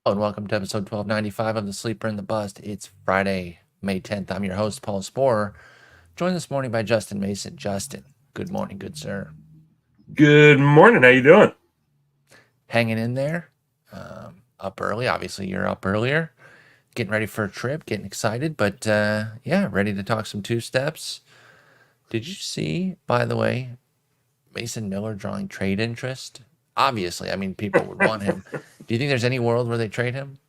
Hello and welcome to episode 1295 of The Sleeper and the Bust. It's Friday, May 10th. I'm your host, Paul Sporer, joined this morning by Justin Mason. Justin, good morning, good sir. Good morning. How you doing? Hanging in there, up early. Obviously, you're up earlier, getting ready for a trip, getting excited, but yeah, ready to talk some two steps. Did you see, by the way, Mason Miller drawing trade interest? Obviously, I mean, people would want him. Do you think there's any world where they trade him?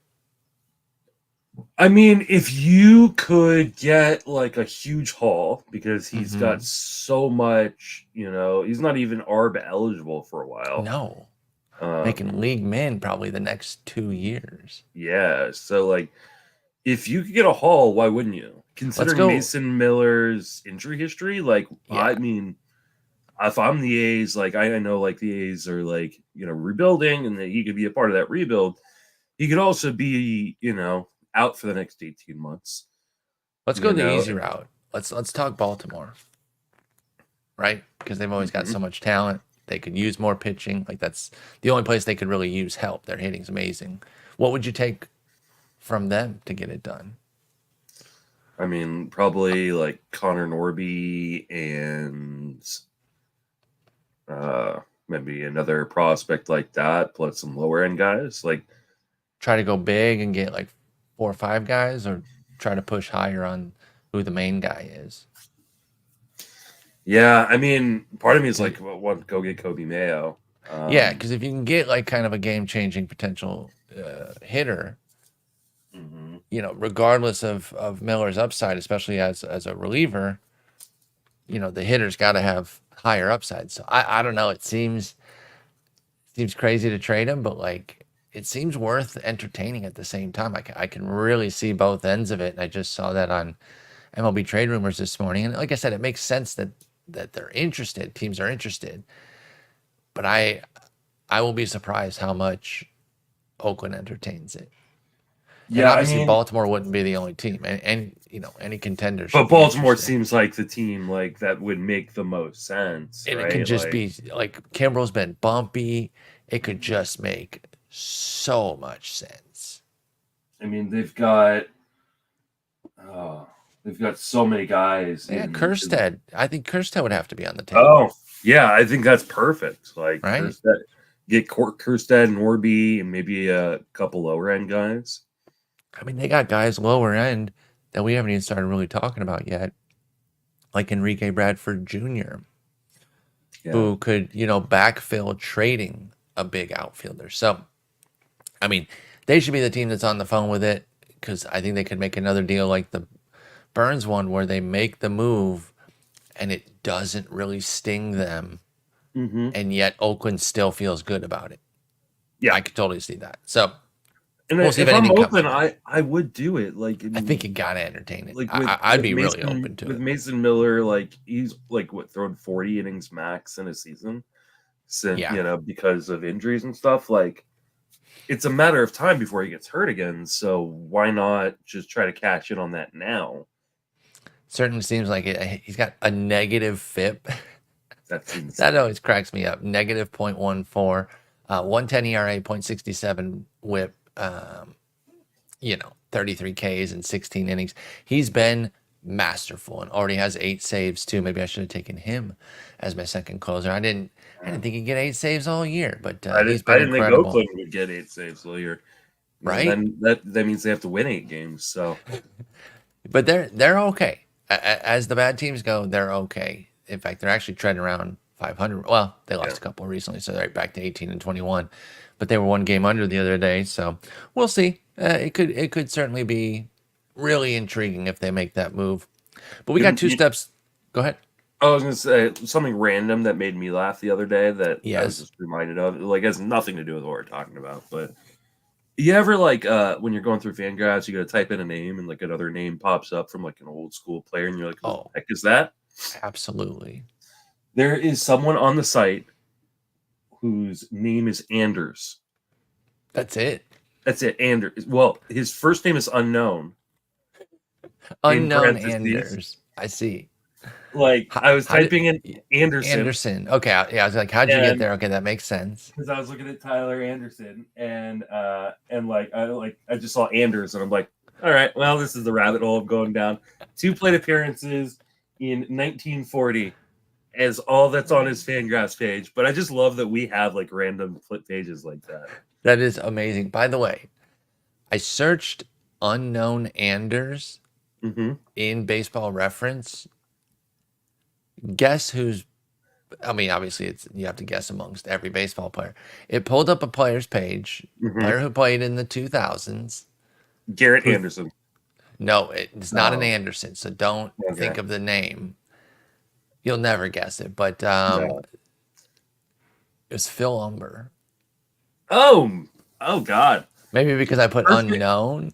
I mean, if you could get like a huge haul because he's got Mm-hmm. so much, he's not even ARB eligible for a while. No. Um, Making league min probably the next 2 years. yeah, so like if you could get a haul, why wouldn't you? Let's Considering go. Mason Miller's injury history, like I Yeah, mean, if I'm the A's, like I know like the A's are like, rebuilding and that he could be a part of that rebuild. He could also be, out for the next 18 months. let's go You the know, easy route. Let's talk Baltimore, right? Because they've always got Mhm. so much talent. They could use more pitching. Like that's the only place they could really use help. Their hitting's amazing. What would you take from them to get it done? I mean, probably like Connor Norby and maybe another prospect like that, plus some lower end guys. Like, Try to go big and get like 4 or 5 guys, or try to push higher on who the main guy is. yeah, I mean, part of me is 'Cause- like, well, want go get Kobe Mayo. yeah, Um, because if you can get like kind of a game-changing potential hitter, mhm. regardless of Miller's upside, especially as a reliever, the hitter's got to have higher upside. So I don't know. It seems crazy to trade him, but like it seems worth entertaining at the same time. I can really see both ends of it, and I just saw that on MLB Trade Rumors this morning. And like I said, it makes sense that they're interested. Teams are interested, but I will be surprised how much Oakland entertains it. And Yeah, I obviously, mean, Baltimore wouldn't be the only team, and any contender should but be Baltimore interested. seems like the team like that would make the most sense, And it could right? just Like, be like Kimbrel's been bumpy. It could just make so much sense. I mean, uh, they've got so many guys Yeah, in. Kerstead. I think Kerstead would have to be on the table, Oh, yeah, I think that's perfect. Like right? Kerstead and Orby and maybe a couple lower end guys. I mean, they got guys lower end that we haven't even started really talking about yet, like Enrique Bradford Jr., Yeah. who could, backfill trading a big outfielder. So, I mean, they should be the team that's on the phone with it because I think they could make another deal like the Burns one where they make the move and it doesn't really sting them, Hmm. and yet Oakland still feels good about it. Yeah. I could totally see that. So And we'll see if if I'm anything comes open, of it. I would do it. Like, I I think mean, you gotta entertain it. like I'd be really open to With it. Mason Miller, like he's like what thrown 40 innings max in a season since Yeah, because of injuries and stuff. Like, it's a matter of time before he gets hurt again. So why not just try to cash in on that now? certainly seems like it. He's got a negative FIP. That's That insane. always cracks me up. Negative 0.14, 110 ERA, 0.67 WHIP. 33 Ks and 16 innings. He's been masterful and already has 8 saves too. Maybe I should have taken him as my second closer. I didn't think he'd get 8 saves all year, but he's I been didn't think incredible, Oakland would get 8 saves all year. right? Then that means they have to win 8 games. So But they're okay. As the bad teams go, they're okay. In fact, they're actually treading around 500. Well, they yeah. lost a couple recently, so they're right back to 18 and 21. But they were one game under the other day, so we'll see. It could certainly be really intriguing if they make that move. But we got You, two you, steps. Go ahead. I was gonna say something random that made me laugh the other day that I was Yes. just reminded of. Like, has nothing to do with what we're talking about, but you ever like when you're going through Fangraphs, you got to type in a name and like another name pops up from like an old school player, and you're like, "Who the Oh, heck is that?" absolutely. There is someone on the site whose name is Anders. That's it. That's it, Anders. Well, his first name is unknown in Unknown parentheses, Anders. I see. Like I was How did typing in Anderson, Anderson? Okay, yeah, I was like, how'd you get and there? Okay, that makes sense. because I was looking at Tyler Anderson, and I just saw Anders, and I'm like, all right, well, this is the rabbit hole I'm going down. 2 plate appearances in 1940 as all that's on his Fangraphs page. But I just love that we have like random flip pages like that. That is amazing. By the way, I searched unknown Anders Mm-hmm. in Baseball Reference. Guess who's? I mean, obviously, it's you have to guess amongst every baseball player. It pulled up a player's page, Mm-hmm. player who played in the 2000s. Garrett Who? Anderson. No, it's not an Oh, Anderson, so don't think okay. of the name. You'll never guess it, but No. it was Phil Umber. Oh, oh God. Maybe because I put Perfect, unknown.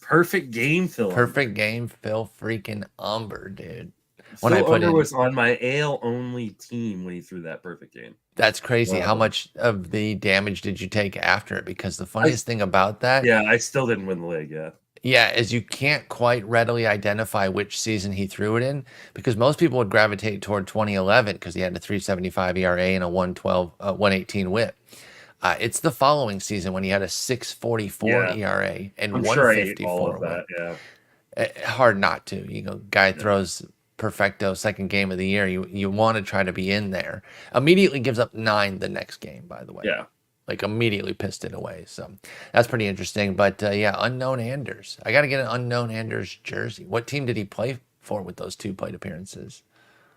perfect game, Phil Umber. Perfect game, Phil freaking Umber, dude. When I Phil put Umber in, was on my AL only team when he threw that perfect game. that's crazy. How Um, much of the damage did you take after it? Because the I funniest thing about that, Yeah, I still didn't win the league. Yeah. yeah, is you can't quite readily identify which season he threw it in because most people would gravitate toward 2011 because he had a 3.75 ERA and a 112, 118 WHIP. It's the following season when he had a 6.44 Yeah. ERA and I'm sure I ate all 154 of that. WHIP. Yeah. Hard not to. You know, guy Yeah. throws perfecto second game of the year. You want to try to be in there. Immediately gives up 9 the next game. By the way, Yeah. like immediately pissed it away. So that's pretty interesting. But yeah, unknown Anders. I got to get an unknown Anders jersey. What team did he play for with those 2 plate appearances?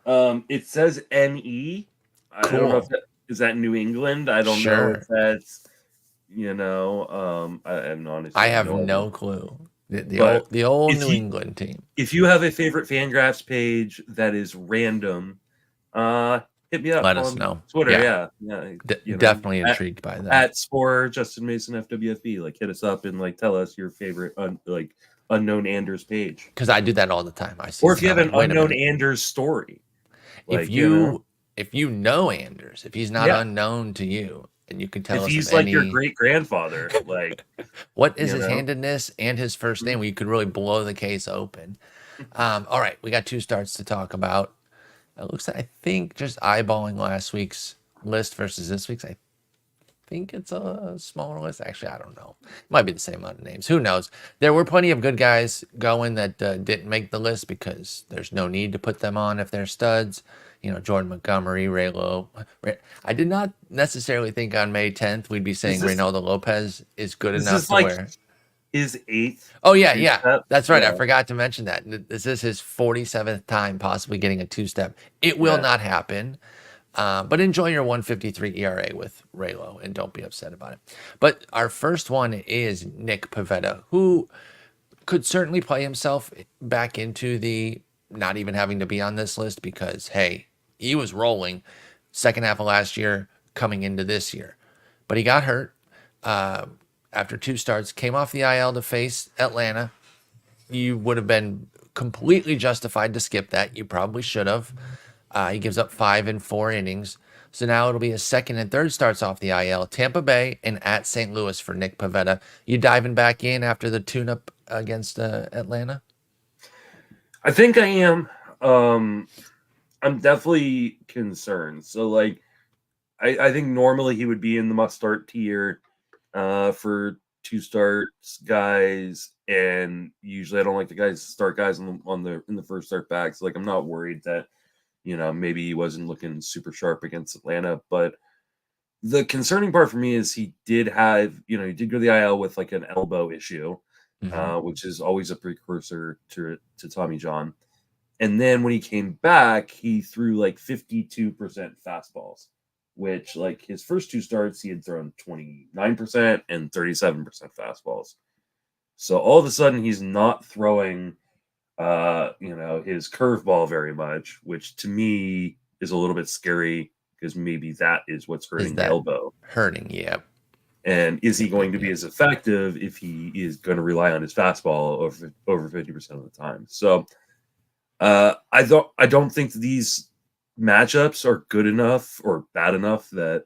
It says NE. I don't know if Cool. that is that New England. I don't know if Sure. that's I I honestly have have no idea. no clue. But The old if New you England team. if you have a favorite Fangraphs page that is random, uh, hit me up Let us on know. Twitter. Yeah, Yeah, yeah, definitely intrigued by that. at Sporer, Justin Mason FWFB. Like, hit us up and like tell us your favorite unknown Anders page. Because I do that all the time. I see Or if something, you I'm have an like, wait a unknown minute. Anders story, If like, you know, you know Anders, if he's not yeah, unknown to you, and you can tell if us of he's like your any great grandfather, like, what is you his know, handedness and his first Mhm. name, where you could really blow the case open. All right, we got 2 starts to talk about. It looks like I think just eyeballing last week's list versus this week's. I think it's a smaller list. Actually, I don't know. Might be the same amount of names. Who knows? There were plenty of good guys going that didn't make the list because there's no need to put them on if they're studs. You know, Jordan Montgomery, Ray Lowe. I did not necessarily think on May 10th we'd be is saying this Reynaldo Lopez is good is enough this to like wear. his eighth Oh yeah, two yeah. step? That's right. I Yeah, forgot to mention that. This is his 47th time possibly getting a 2-step. It will yeah. not happen. But enjoy your 153 ERA with Raylo and don't be upset about it. But our first one is Nick Pivetta, who could certainly play himself back into the not even having to be on this list because, hey, he was rolling second half of last year coming into this year. But he got hurt after 2 starts, came off the IL to face Atlanta. You would have been completely justified to skip that. You probably should have. He gives up 5 in 4 innings. So now it'll be his second and third starts off the IL. Tampa Bay and at St. Louis for Nick Pivetta. You diving back in after the tune-up against Atlanta? I think I am. Um, I'm definitely concerned. So, like, I think normally he would be in the must start tier for 2 starts guys, and usually I don't like the guys start guys in the first start back. So, like, I'm not worried that maybe he wasn't looking super sharp against Atlanta. But the concerning part for me is he did go to the IL with like an elbow issue, Mm-hmm. which is always a precursor to Tommy John. And then when he came back, he threw like 52% fastballs, which, like, his first 2 starts, he had thrown 29% and 37% fastballs. So all of a sudden, he's not throwing, his curveball very much, which to me is a little bit scary because maybe that is what's Is hurting the that elbow. hurting? Yeah. And is he Yep, yep, going to be yep. as effective if he is going to rely on his fastball over 50% of the time? So I don't think these matchups are good enough or bad enough that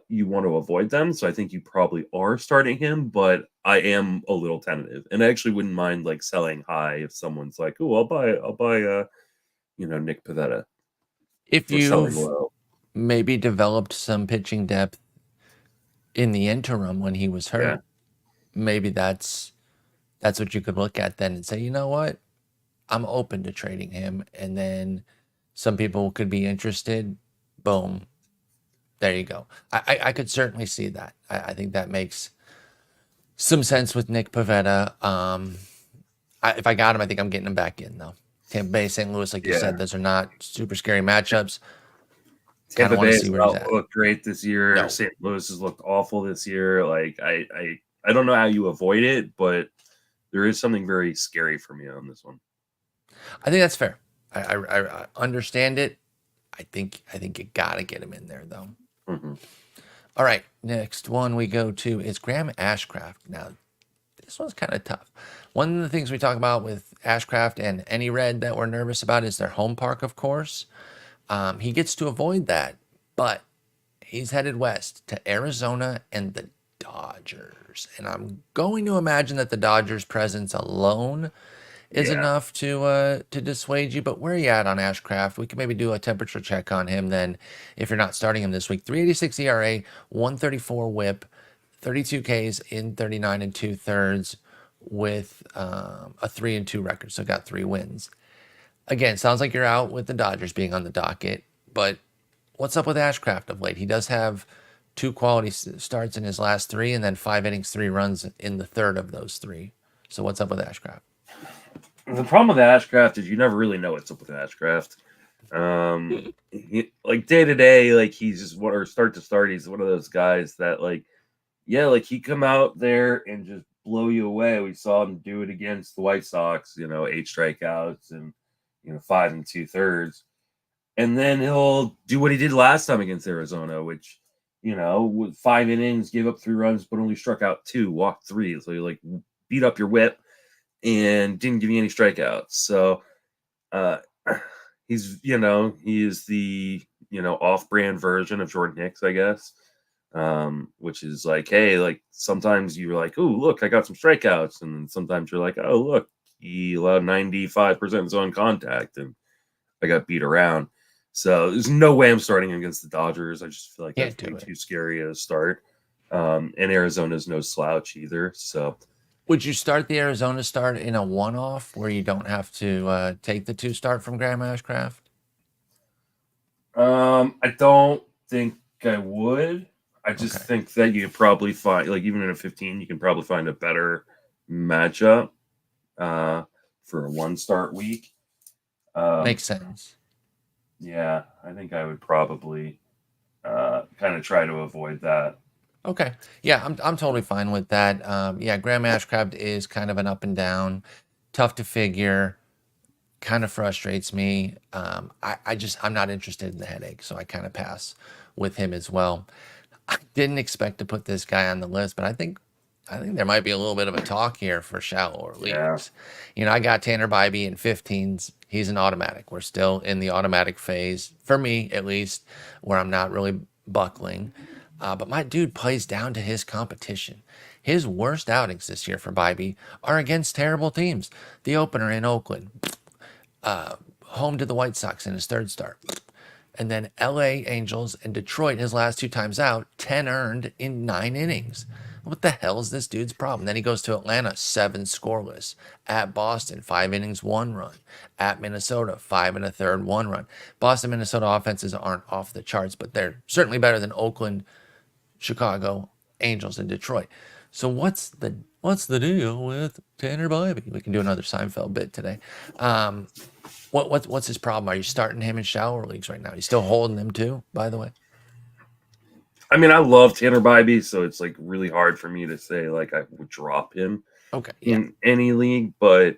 you want to avoid them. So I think you probably are starting him, but I am a little tentative, and I actually wouldn't mind like selling high if someone's like, "Oh, I'll buy Nick Pivetta If or selling you've low. maybe developed some pitching depth in the interim when he was Yeah. hurt, maybe that's what you could look at then and say, you know what, I'm open to trading him, and then some people could be interested. Boom, there you go. I could certainly see that. I think that makes some sense with Nick Pavetta. If I got him, I think I'm getting him back in though. Tampa Bay, St. Louis, like you Yeah. said, those are not super scary matchups. Kind Tampa of want Bay to has see where he's not at. looked great this year. No, St. Louis has looked awful this year. Like I don't know how you avoid it, but there is something very scary for me on this one. I think that's fair. I understand it. I think you gotta get him in there though. Mm-hmm. All right, next one we go to is Graham Ashcraft. Now, this one's kind of tough. One of the things we talk about with Ashcraft and any red that we're nervous about is their home park, of course. He gets to avoid that, but he's headed west to Arizona and the Dodgers. And I'm going to imagine that the Dodgers' presence alone is Yeah. enough to dissuade you. But where are you at on Ashcraft? We can maybe do a temperature check on him then if you're not starting him this week. 386 ERA, 134 whip, 32 Ks in 39 and two thirds with a 3-2 record. So got 3 wins. Again, sounds like you're out with the Dodgers being on the docket, but what's up with Ashcraft of late? He does have two quality starts in his last three, and then 5 innings, 3 runs in the third of those three. So what's up with Ashcraft? The problem with Ashcraft is you never really know what's up with Ashcraft. Like day to day, like he's just or start to start, he's one of those guys that like he come out there and just blow you away. We saw him do it against the White Sox, 8 strikeouts and 5 2/3. And then he'll do what he did last time against Arizona, which, with 5 innings, gave up 3 runs, but only struck out 2, walked 3. So he beat up your whip and didn't give you any strikeouts. So uh he is the off-brand version of Jordan Hicks, I guess. Which is like, hey, like sometimes you're like, oh look, I got some strikeouts, and then sometimes you're like, oh look, he allowed 95% zone contact and I got beat around. So there's no way I'm starting against the Dodgers. I just feel like that's way too scary a start. And Arizona's no slouch either. So Would you start the Arizona start in a one-off where you don't have to take the 2 start from Graham Ashcraft? I don't think I would. I just think that you could probably find, like, even in a 15, you can probably find a better matchup for a 1-start week. Makes sense. Yeah, I think I would probably kind of try to avoid that. Okay. Yeah, I'm totally fine with that. Yeah, Graham Ashcraft is kind of an up and down, tough to figure, kind of frustrates me. I'm not interested in the headache, so I kind of pass with him as well. I didn't expect to put this guy on the list, but I think there might be a little bit of a talk here for shallower Yeah. leagues. I got Tanner Bybee in 15s. He's an automatic. We're still in the automatic phase, for me at least, where I'm not really buckling. But my dude plays down to his competition. His worst outings this year for Bybee are against terrible teams. The opener in Oakland, home to the White Sox in his third start. And then LA Angels and Detroit his last 2 times out, 10 earned in 9 innings. What the hell is this dude's problem? Then he goes to Atlanta, 7 scoreless. At Boston, 5 innings, 1 run. At Minnesota, 5 1/3, 1 run. Boston, Minnesota offenses aren't off the charts, but they're certainly better than Oakland, Chicago, Angels, and Detroit. So what's the deal with Tanner Bybee? We can do another Seinfeld bit today. What's his problem? Are you starting him in shallower leagues right now? You still holding him too, by the way? I mean, I love Tanner Bybee, so it's like really hard for me to say like I would drop him Okay, yeah. in any league, but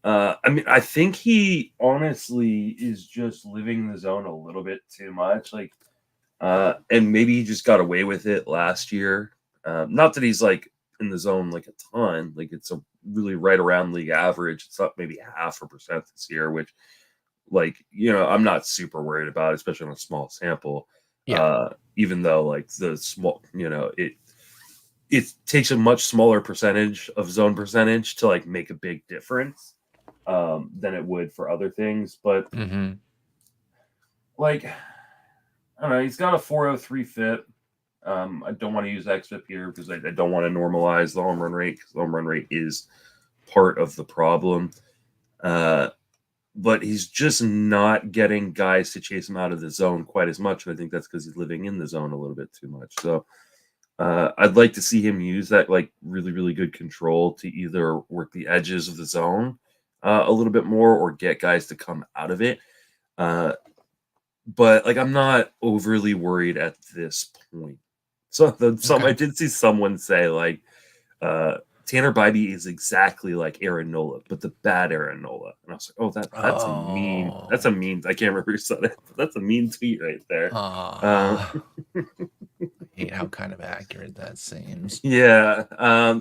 I mean, I think he honestly is just living the zone a little bit too much. And maybe he just got away with it last year. Not that he's like in the zone like a ton, like it's a really right around league average. It's up maybe 0.5% this year, which I'm not super worried about, especially on a small sample. Yeah. Even though like the small, it takes a much smaller percentage of zone percentage to like make a big difference. than it would for other things. But Mm-hmm. like, I don't know, he's got a 403 FIP. I don't want to use XFIP here because I don't want to normalize the home run rate, because the home run rate is part of the problem. But he's just not getting guys to chase him out of the zone quite as much. And I think that's because he's living in the zone a little bit too much. So I'd like to see him use that like really, really good control to either work the edges of the zone a little bit more or get guys to come out of it. But like, I'm not overly worried at this point. So I did see someone say like Tanner Bybee is exactly like Aaron Nola, but the bad Aaron Nola. And I was like, oh, that's a mean. That's a mean. I can't remember who said it, but that's a mean tweet right there. I hate how kind of accurate that seems. Yeah,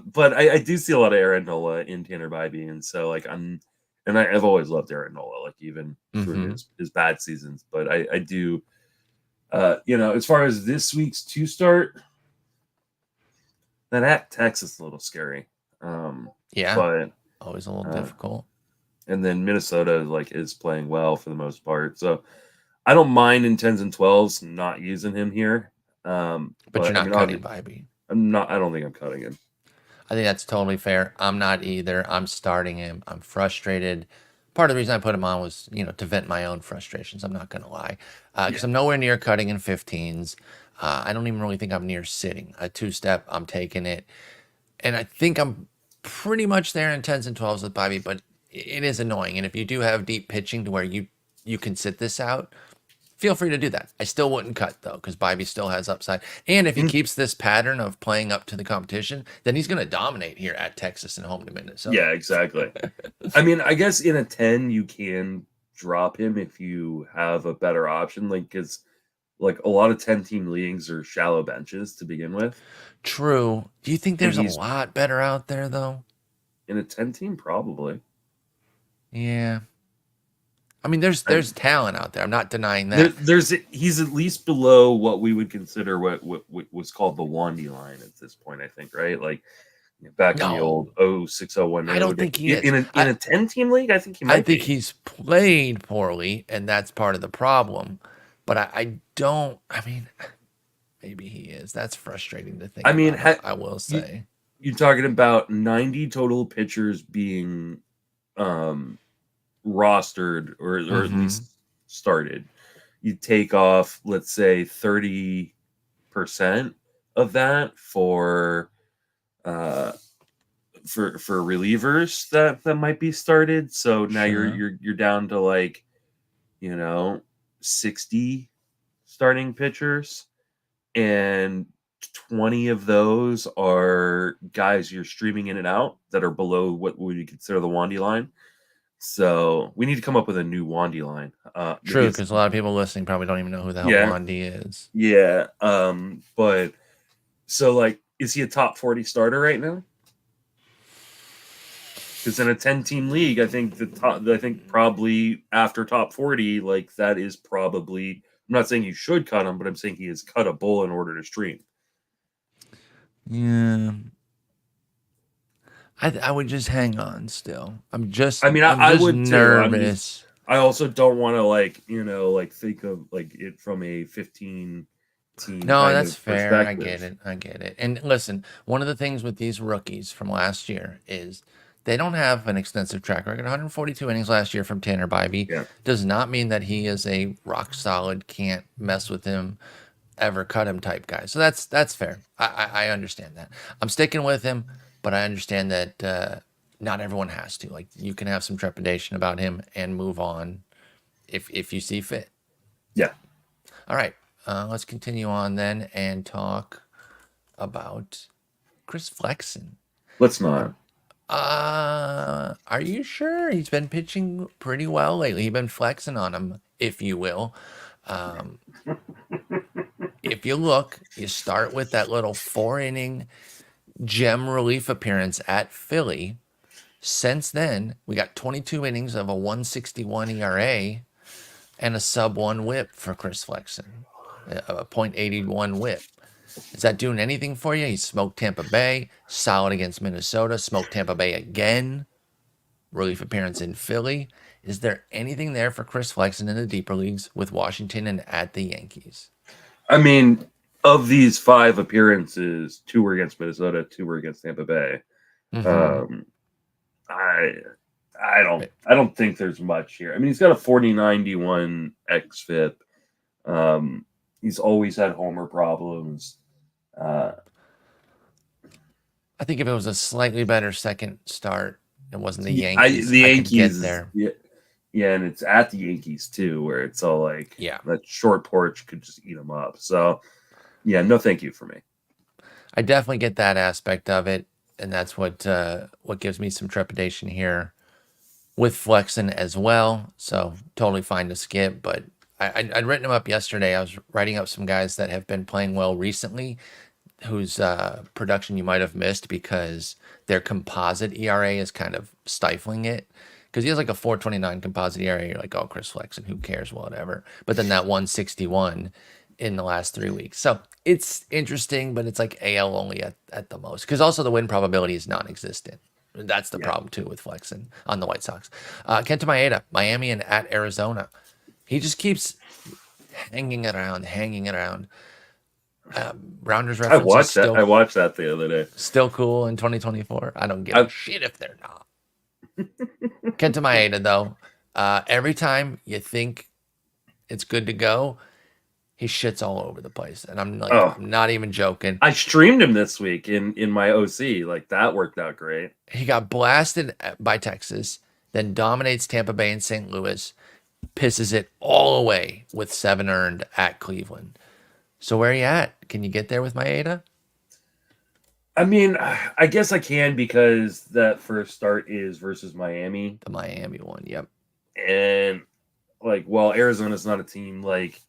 but I do see a lot of Aaron Nola in Tanner Bybee, and so like I've always loved Aaron Nola, like even through his bad seasons. But I do, as far as this week's 2-start, that at Texas is a little scary. Yeah, but always a little difficult. And then Minnesota is playing well for the most part, so I don't mind in 10s and 12s not using him here. But you're not cutting Bybee. I don't think I'm cutting him. I think that's totally fair. I'm not either. I'm starting him. I'm frustrated. Part of the reason I put him on was, to vent my own frustrations. I'm not going to lie. Because I'm nowhere near cutting in 15s. I don't even really think I'm near sitting. A 2-step, I'm taking it. And I think I'm pretty much there in 10s and 12s with Bybee, but it is annoying. And if you do have deep pitching to where you can sit this out, feel free to do that. I still wouldn't cut, though, because Bybee still has upside. And if he keeps this pattern of playing up to the competition, then he's going to dominate here at Texas and home to Minnesota. Yeah, exactly. I mean, I guess in a 10, you can drop him if you have a better option, because a lot of 10-team leagues are shallow benches to begin with. True. Do you think there's a lot better out there, though? In a 10-team, probably. Yeah. I mean, there's talent out there. I'm not denying that. He's at least below what we would consider what was called the Wandy line at this point, I think, right? Back in the old 0601. I don't think he is. In a 10-team league, I think he might be. He's played poorly, and that's part of the problem. But I don't. I mean, maybe he is. That's frustrating to think. I mean, I will say. You're talking about 90 total pitchers being rostered or at least started. You take off, let's say, 30% of that for relievers that might be started. So now you're down to 60 starting pitchers, and 20 of those are guys you're streaming in and out that are below what we consider the Wandy line. So we need to come up with a new Wandy line. True, because a lot of people listening probably don't even know who the hell Wandy is. Yeah. But so is he a top 40 starter right now? Because in a 10-team league, I think probably after top 40, that is probably. I'm not saying you should cut him, but I'm saying he is cuttable in order to stream. Yeah. I would just hang on still. I would nervous. I also don't want to think of it from a 15 team. No, that's fair. I get it. And listen, one of the things with these rookies from last year is they don't have an extensive track record. 142 innings last year from Tanner Bybee does not mean that he is a rock solid, can't mess with him, ever cut him type guy. So that's fair. I understand that. I'm sticking with him. But I understand that not everyone has to. You can have some trepidation about him and move on if you see fit. Yeah. All right. Let's continue on then and talk about Chris Flexen. Let's not. Are you sure? He's been pitching pretty well lately. He's been flexing on him, if you will. If you look, you start with that little 4-inning gem relief appearance at Philly. Since then, we got 22 innings of a 161 ERA and a sub-1 whip for Chris Flexen, a .81 whip. Is that doing anything for you? He smoked Tampa Bay, solid against Minnesota, smoked Tampa Bay again. relief appearance in Philly. Is there anything there for Chris Flexen in the deeper leagues with Washington and at the Yankees? I mean, of these 5 appearances, 2 were against Minnesota, 2 were against Tampa Bay. Um, I I don't think there's much here. I mean, he's got a 40-91 xFIP. He's always had homer problems. I think if it was a slightly better second start, it wasn't the the Yankees, I could get Yankees, there. yeah, and it's at the Yankees too, where it's all like that short porch could just eat them up. So, yeah, no, thank you for me. I definitely get that aspect of it, and that's what gives me some trepidation here with Flexen as well. So totally fine to skip, but I'd written him up yesterday. I was writing up some guys that have been playing well recently, whose production you might have missed because their composite ERA is kind of stifling it. Because he has like a 4.29 composite ERA. You're like, oh, Chris Flexen, who cares, whatever. But then that 161 in the last 3 weeks. So it's interesting, but it's like AL only at the most. Because also the win probability is non-existent. That's the problem too with Flexen on the White Sox. Kenta Maeda, Miami and at Arizona. He just keeps hanging around. Rounders reference. I watched that the other day. Still cool in 2024. I don't give a shit if they're not. Kenta Maeda, though, every time you think it's good to go, he shits all over the place, and I'm like, I'm not even joking. I streamed him this week in my OC. Like, that worked out great. He got blasted by Texas, then dominates Tampa Bay and St. Louis, pisses it all away with 7 earned at Cleveland. So where are you at? Can you get there with Maeda? I mean, I guess I can because that first start is versus Miami. The Miami one, yep. And like, well, Arizona's not a team like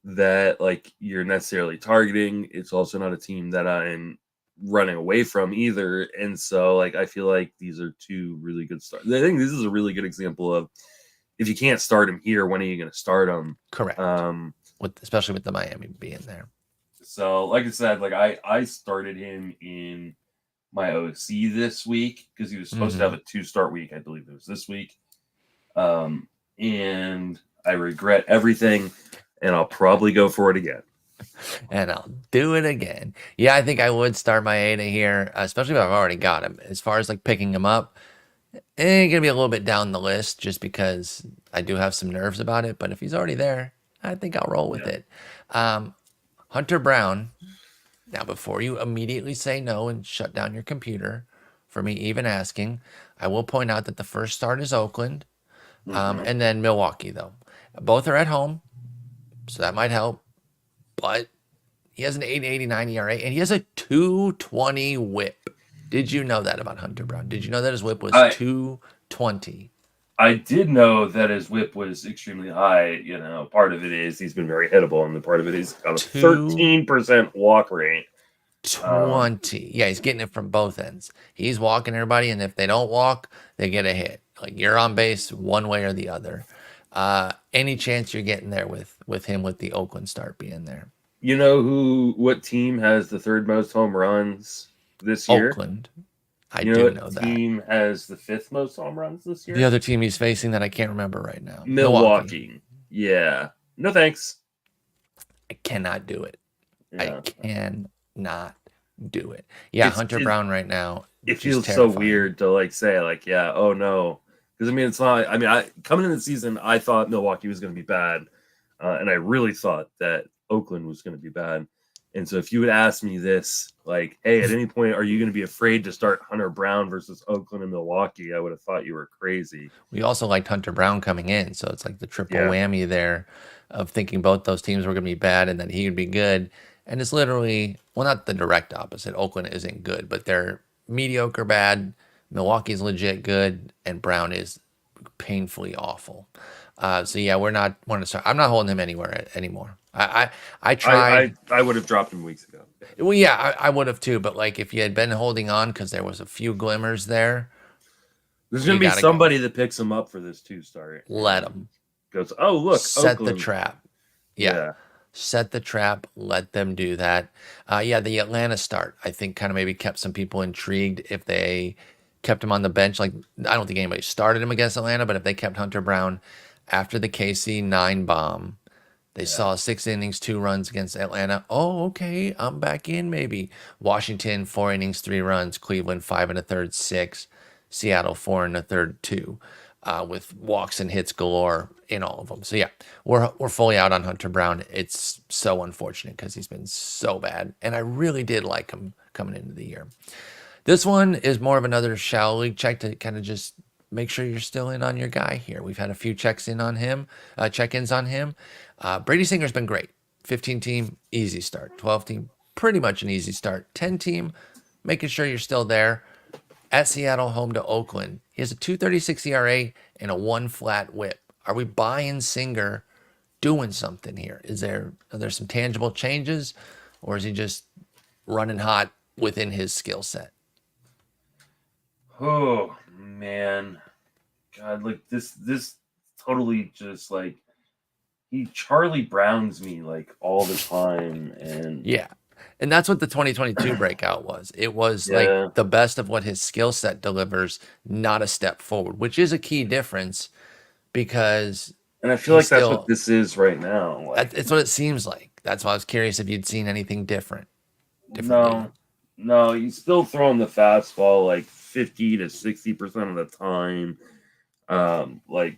that, like you're necessarily targeting. It's also not a team that I'm running away from either. And so, like, I feel like these are 2 really good starts. I think this is a really good example of if you can't start him here, when are you going to start him? Correct. Especially with the Miami being there. So, like I said, like I started him in my OC this week because he was supposed to have a 2-start week. I believe it was this week. And I regret everything, and I'll probably go for it again. And I'll do it again. Yeah, I think I would start Maeda here, especially if I've already got him. As far as like picking him up, going to be a little bit down the list just because I do have some nerves about it. But if he's already there, I think I'll roll with it. Hunter Brown. Now, before you immediately say no and shut down your computer for me even asking, I will point out that the first start is Oakland and then Milwaukee, though. Both are at home, so that might help. But he has an 8.89 ERA, and he has a 2.20 whip. Did you know that about Hunter Brown? Did you know that his whip was 2.20? I did know that his whip was extremely high. You know, part of it is he's been very hittable, and the part of it is got a 13% walk rate. 20. Yeah, he's getting it from both ends. He's walking everybody, and if they don't walk, they get a hit. Like, you're on base one way or the other. Any chance you're getting there with him with the Oakland start being there? You know what team has the 3rd most home runs this year? Oakland. I do know that. Team has the 5th most home runs this year? The other team he's facing that I can't remember right now. Milwaukee. Yeah. No thanks. I cannot do it. Yeah. I cannot do it. Yeah, Hunter Brown right now. It feels so weird to like say like, yeah, oh no. Because I mean, it's not. I mean, coming into the season, I thought Milwaukee was going to be bad, and I really thought that Oakland was going to be bad. And so, if you would ask me this, like, hey, at any point, are you going to be afraid to start Hunter Brown versus Oakland and Milwaukee? I would have thought you were crazy. We also liked Hunter Brown coming in, so it's like the triple whammy there of thinking both those teams were going to be bad and that he would be good. And it's literally, well, not the direct opposite. Oakland isn't good, but they're mediocre bad. Milwaukee's legit good, and Brown is painfully awful. So yeah, we're not want to start. I'm not holding him anywhere anymore. I tried. I would have dropped him weeks ago. Well, yeah, I would have too. But like, if you had been holding on because there was a few glimmers there, there's gonna be somebody that picks him up for this 2-start. Let him. Goes, oh look, set Oakland. The trap. Yeah. Set the trap. Let them do that. Yeah, the Atlanta start, I think, kind of maybe kept some people intrigued if they kept him on the bench. Like, I don't think anybody started him against Atlanta, but if they kept Hunter Brown after the KC 9 bomb, they Yeah. saw 6 innings, 2 runs against Atlanta. Oh, okay, I'm back in maybe. Washington, 4 innings, 3 runs. Cleveland, 5 1/3, 6. Seattle, 4 1/3, 2. With walks and hits galore in all of them. So yeah, we're fully out on Hunter Brown. It's so unfortunate because he's been so bad, and I really did like him coming into the year. This one is more of another shallow league check to kind of just make sure you're still in on your guy here. We've had a few check-ins on him. Brady Singer's been great. 15 team, easy start. 12 team, pretty much an easy start. 10 team, making sure you're still there. At Seattle, home to Oakland. He has a 2.36 ERA and a 1 flat whip. Are we buying Singer doing something here? Are there some tangible changes, or is he just running hot within his skill set? Oh man, God, like this totally just like he Charlie Browns me like all the time, and Yeah. And that's what the 2022 breakout was. It was like yeah, the best of what his skill set delivers, not a step forward, which is a key difference because and I feel he's like that's what still, this is right now. Like, it's what it seems like. That's why I was curious if you'd seen anything differently. no, no, he's still throwing the fastball like 50 to 60% of the time. Like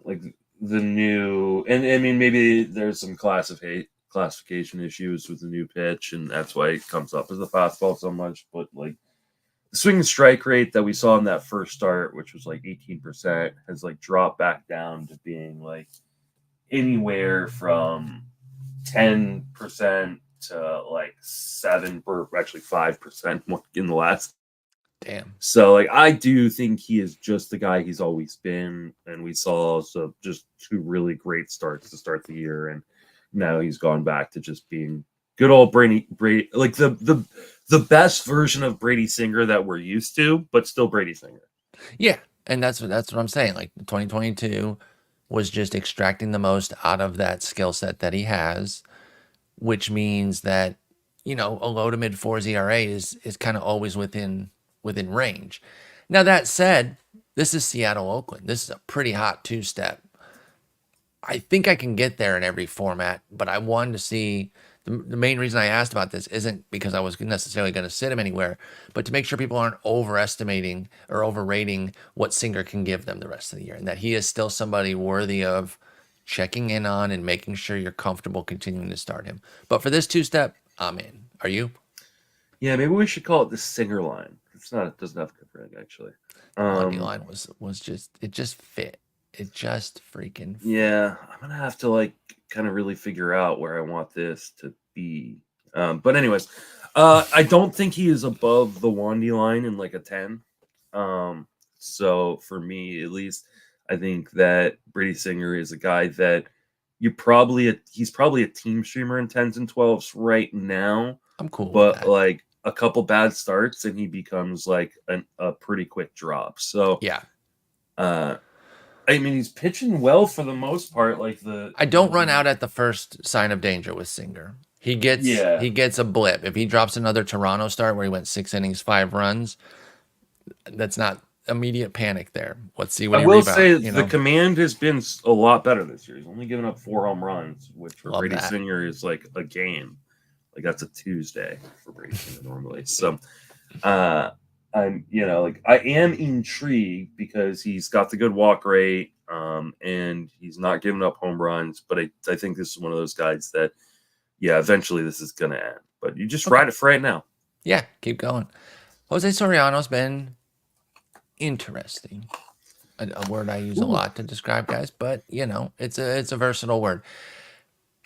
like the new, and I mean maybe there's some classification issues with the new pitch, and that's why it comes up as a fastball so much. But like the swing and strike rate that we saw in that first start, which was like 18%, has like dropped back down to being like anywhere from 10% to like 7 or actually 5% in the last. Damn. So like I do think he is just the guy he's always been, and we saw just 2 really great starts to start the year, and now he's gone back to just being good old Brady, like the best version of Brady Singer that we're used to, but still Brady Singer. Yeah. And that's what I'm saying. Like 2022 was just extracting the most out of that skill set that he has, which means that, a low to mid fours ERA is kind of always within range. Now that said, this is Seattle Oakland. This is a pretty hot 2-step. I think I can get there in every format, but I wanted to see the main reason I asked about this isn't because I was necessarily going to sit him anywhere, but to make sure people aren't overestimating or overrating what Singer can give them the rest of the year, and that he is still somebody worthy of checking in on and making sure you're comfortable continuing to start him. But for this 2-step, I'm in. Are you? Yeah, maybe we should call it the Singer line. It's not. It doesn't have a good ring actually. Wandy Um, line was just fit. It just freaking fit. Yeah, I'm gonna have to like kind of really figure out where I want this to be. But anyways, I don't think he is above the Wandy line in like a 10. So for me, at least, I think that Brady Singer is a guy that he's probably a team streamer in 10s and 12s right now, I'm cool with but that. like a couple bad starts and he becomes like a pretty quick drop. So Yeah. uh I mean, he's pitching well for the most part. Like I don't run out at the first sign of danger with Singer. He gets yeah. he gets a blip. If he drops another Toronto start where he went 6 innings, 5 runs, that's not immediate panic there. Let's see I what he will rebound. say the command has been a lot better this year. He's only given up 4 home runs, which for Love Brady that. Singer is like a game. Like that's a Tuesday for Brady Singer normally. So I'm like I am intrigued because he's got the good walk rate, and he's not giving up home runs. But I think this is one of those guys that eventually this is gonna end. But you just Okay. ride it for right now. Yeah, keep going. Jose Soriano's been interesting. A word I use a Ooh. lot to describe guys, but it's a versatile word.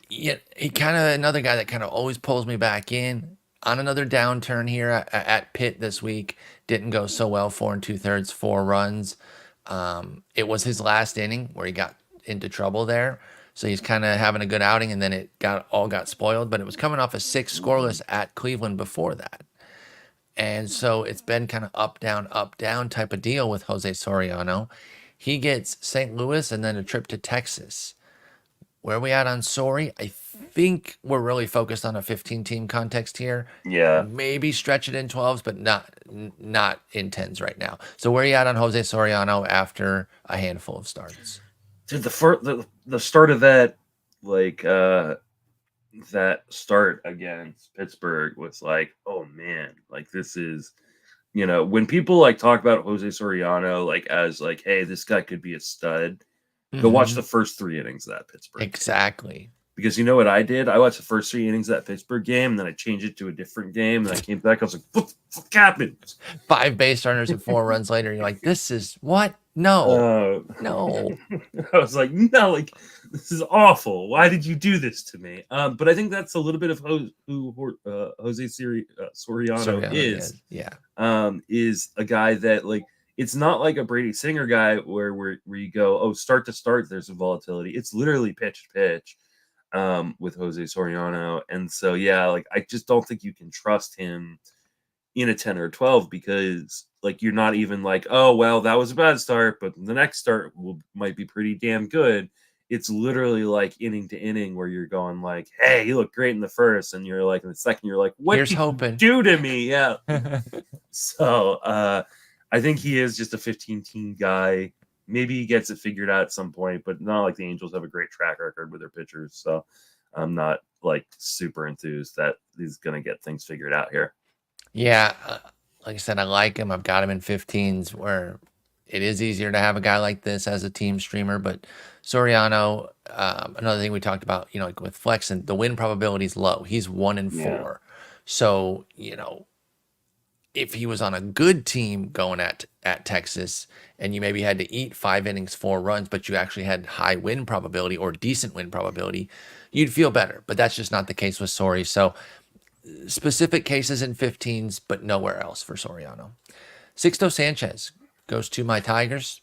Yeah, he kind of another guy that kind of always pulls me back in on another downturn here at Pitt this week. Didn't go so well. 4 2/3, 4 runs. It was his last inning where he got into trouble there. So he's kind of having a good outing, and then it got spoiled. But it was coming off a 6 scoreless at Cleveland before that. And so it's been kind of up, down type of deal with Jose Soriano. He gets St. Louis and then a trip to Texas. Where are we at on Sori? I think we're really focused on a 15-team context here. Yeah. Maybe stretch it in 12s, but not in 10s right now. So where are you at on Jose Soriano after a handful of starts? Dude, the start of that, like that start against Pittsburgh was like, oh man, like this is, when people like talk about Jose Soriano like as like, hey, this guy could be a stud. Go watch the first 3 innings of that Pittsburgh game. Exactly. Because you know what I did? I watched the first 3 innings of that Pittsburgh game, and then I changed it to a different game, and I came back. I was like, "What the fuck happened?" 5 base runners and 4 runs later, you're like, this is what? No, no. I was like, no, like this is awful. Why did you do this to me? But I think that's a little bit of who Jose Soriano is. Yeah. Is a guy that like it's not like a Brady Singer guy where you go, oh, start to start, there's a volatility. It's literally pitch to pitch with Jose Soriano. And so, yeah, like I just don't think you can trust him in a 10 or 12 because like you're not even like, oh, well, that was a bad start, but the next start might be pretty damn good. It's literally like inning to inning where you're going like, hey, he looked great in the first. And you're like, in the second, you're like, what Here's did hoping. you do to me? Yeah. So I think he is just a 15-team guy. Maybe he gets it figured out at some point, but not like the Angels have a great track record with their pitchers. So I'm not like super enthused that he's going to get things figured out here. Yeah. Like I said, I like him. I've got him in 15s where it is easier to have a guy like this as a team streamer. But Soriano, another thing we talked about, like with Flexen, the win probability is low. He's 1 in 4. Yeah. So, if he was on a good team going at Texas and you maybe had to eat 5 innings, 4 runs, but you actually had high win probability or decent win probability, you'd feel better. But that's just not the case with Sori. So specific cases in 15s, but nowhere else for Soriano. Sixto Sanchez goes to my Tigers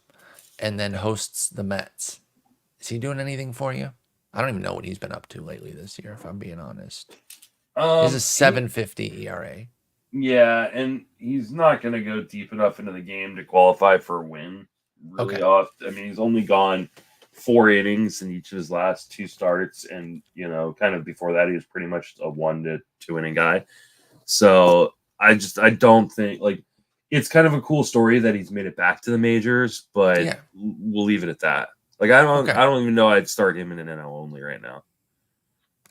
and then hosts the Mets. Is he doing anything for you? I don't even know what he's been up to lately this year, if I'm being honest. He's a 7.50 ERA. Yeah, and he's not going to go deep enough into the game to qualify for a win. Really often. I mean, he's only gone 4 innings in each of his last 2 starts, and kind of before that, he was pretty much a 1 to 2 inning guy. So I don't think like it's kind of a cool story that he's made it back to the majors, but we'll leave it at that. Like I don't even know I'd start him in an NL only right now.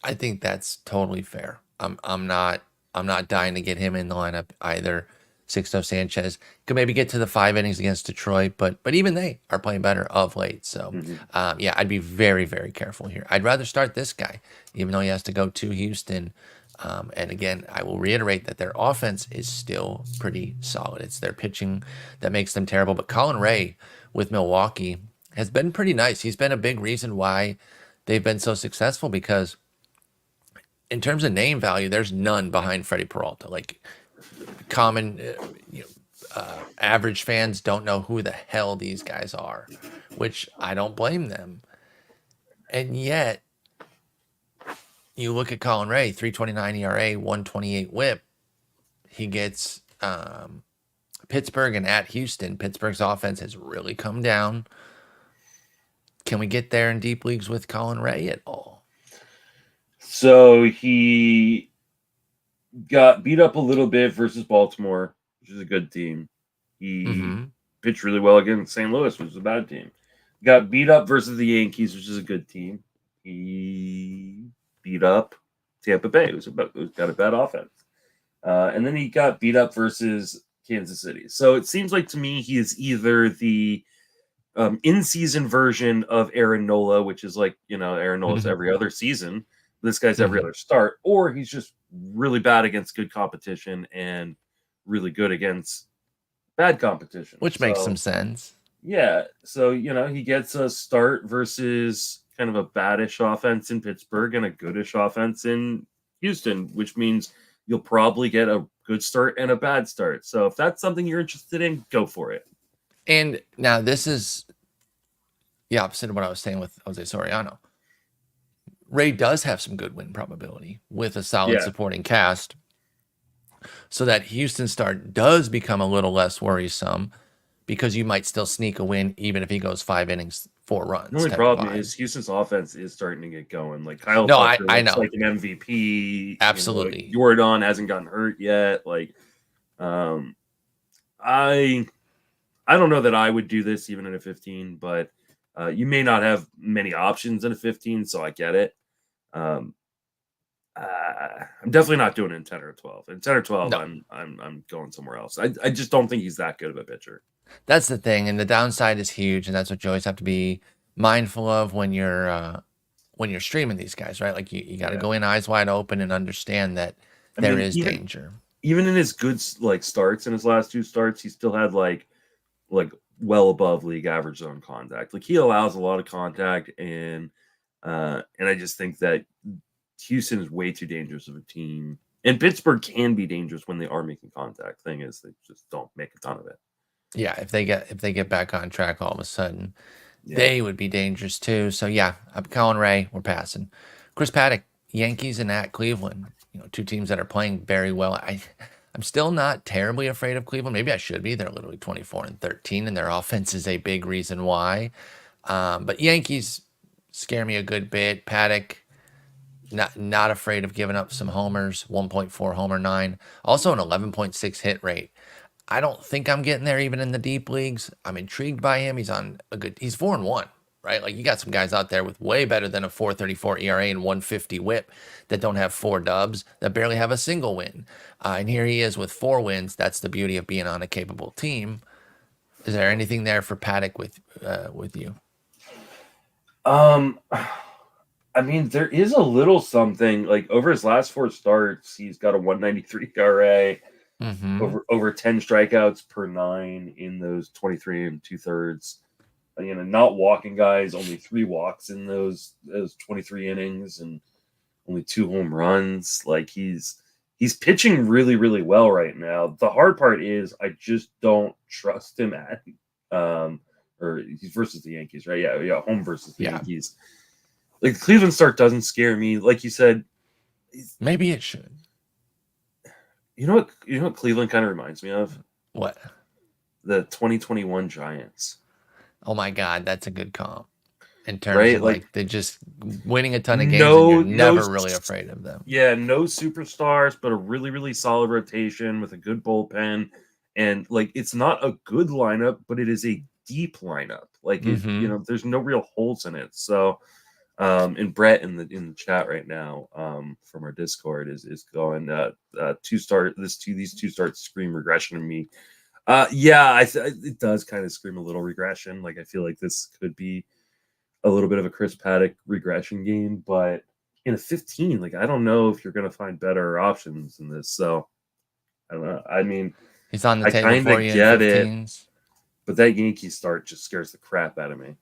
I think that's totally fair. I'm not dying to get him in the lineup either. Sixto Sanchez could maybe get to the 5 innings against Detroit, but even they are playing better of late. So, I'd be very, very careful here. I'd rather start this guy, even though he has to go to Houston. And again, I will reiterate that their offense is still pretty solid. It's their pitching that makes them terrible. But Colin Ray with Milwaukee has been pretty nice. He's been a big reason why they've been so successful because in terms of name value, there's none behind Freddie Peralta. Like common, average fans don't know who the hell these guys are, which I don't blame them. And yet, you look at Colin Ray, 3.29 ERA, 1.28 WHIP. He gets Pittsburgh and at Houston. Pittsburgh's offense has really come down. Can we get there in deep leagues with Colin Ray at all? So he got beat up a little bit versus Baltimore, which is a good team. He pitched really well against St. Louis, which is a bad team. Got beat up versus the Yankees, which is a good team. He beat up Tampa Bay, who's got a bad offense. And then he got beat up versus Kansas City. So it seems like to me he is either the in-season version of Aaron Nola, which is like, Aaron Nola's every other season. This guy's every other start, or he's just really bad against good competition and really good against bad competition. Which makes some sense. Yeah. So, he gets a start versus kind of a baddish offense in Pittsburgh and a goodish offense in Houston, which means you'll probably get a good start and a bad start. So if that's something you're interested in, go for it. And now this is the opposite of what I was saying with Jose Soriano. Ray does have some good win probability with a solid supporting cast, so that Houston start does become a little less worrisome because you might still sneak a win even if he goes 5 innings, 4 The runs only type of problem vibe. is Houston's offense is starting to get going. Like Kyle No, Tucker I looks know. like an MVP. Absolutely. Jordan hasn't gotten hurt yet. Like, I don't know that I would do this even in a 15, but you may not have many options in a 15, so I get it. I'm definitely not doing it in 10 or 12. In 10 or 12, No. I'm going somewhere else. I just don't think he's that good of a pitcher. That's the thing, and the downside is huge, and that's what you always have to be mindful of when you're streaming these guys, right? Like you got to go in eyes wide open and understand that I there mean, is danger. even in his good like starts in his last 2 starts, he still had like well above league average zone contact. Like he allows a lot of contact, and I just think that Houston is way too dangerous of a team. And Pittsburgh can be dangerous when they are making contact. Thing is, they just don't make a ton of it. Yeah, if they get back on track all of a sudden, Yeah. they would be dangerous too. So yeah, I'm Colin Ray. We're passing. Chris Paddock, Yankees and at Cleveland. Two teams that are playing very well. I'm still not terribly afraid of Cleveland. Maybe I should be. They're literally 24-13, and their offense is a big reason why. But Yankees scare me a good bit. Paddock, not afraid of giving up some homers. 1.4 homer 9. Also an 11.6 hit rate. I don't think I'm getting there even in the deep leagues. I'm intrigued by him. He's 4-1, right? Like you got some guys out there with way better than a 4.34 ERA and 150 WHIP that don't have 4 dubs, that barely have a single win. And here he is with 4 wins. That's the beauty of being on a capable team. Is there anything there for Paddock with you? I mean, there is a little something like over his last 4 starts, he's got a 193 ERA. Mm-hmm. Over 10 strikeouts per 9 in those 23 and 2/3. Not walking guys, only 3 walks in those 23 innings and only 2 home runs. Like he's pitching really, really well right now. The hard part is I just don't trust him at or he's versus the Yankees, right? Yeah, home versus the Yankees. Like the Cleveland start doesn't scare me. Like you said, maybe it should. You know what Cleveland kind of reminds me of? What? The 2021 Giants. Oh my God, that's a good comp. In terms of like they're just winning a ton of games and you're never really afraid of them. Yeah, no superstars, but a really, really solid rotation with a good bullpen. And like it's not a good lineup, but it is a deep lineup. Like there's no real holes in it. So and Brett in the chat right now from our Discord is going these 2 starts scream regression to me. It does kind of scream a little regression. Like I feel like this could be a little bit of a Chris Paddock regression game, but in a 15, like I don't know if you're going to find better options in this. So I don't know. I mean, he's on the table for you in 15s. But that Yankee start just scares the crap out of me.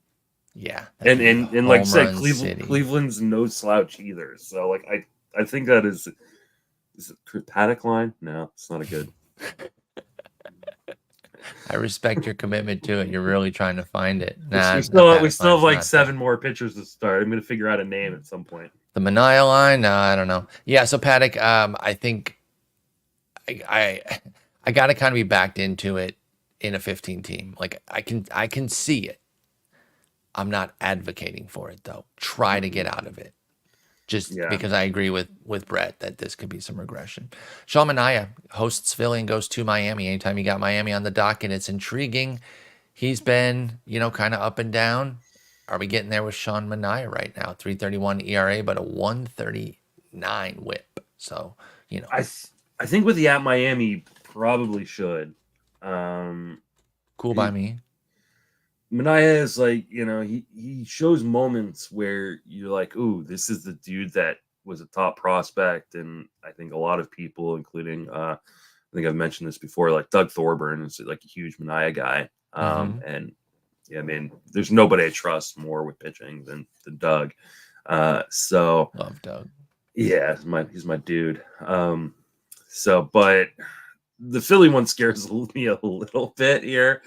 Yeah, and like I said, Cleveland's no slouch either. So like I think that is it Paddock line? No, it's not a good. I respect your commitment to it. You're really trying to find it. We still have like 7 more pitchers to start. I'm going to figure out a name at some point. The Mania line? No, I don't know. Yeah, so Paddock, I think I got to kind of be backed into it in a 15 team. Like I can see it. I'm not advocating for it though. Try to get out of it. Just because I agree with Brett that this could be some regression. Sean Manaea hosts Philly and goes to Miami. Anytime you got Miami on the docket, it's intriguing. He's been, kind of up and down. Are we getting there with Sean Manaea right now? 3.31 ERA, but a 1.39 WHIP. So, I think with the at Miami probably should. Cool by me. Manaea is like, he shows moments where you're like, ooh, this is the dude that was a top prospect. And I think a lot of people, including, I think I've mentioned this before, like Doug Thorburn is like a huge Manaea guy. And yeah, I mean, there's nobody I trust more with pitching than Doug. So love Doug. Yeah, he's my dude. But the Philly one scares me a little bit here.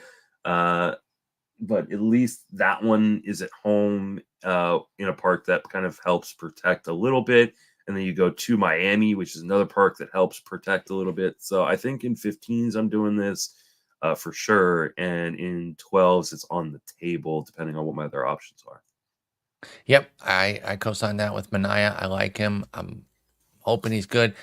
But at least that one is at home in a park that kind of helps protect a little bit. And then you go to Miami, which is another park that helps protect a little bit. So I think in 15s, I'm doing this. for sure. And in 12s, it's on the table depending on what my other options are. Yep, I co-sign that with Mania. I like him. I'm hoping he's good.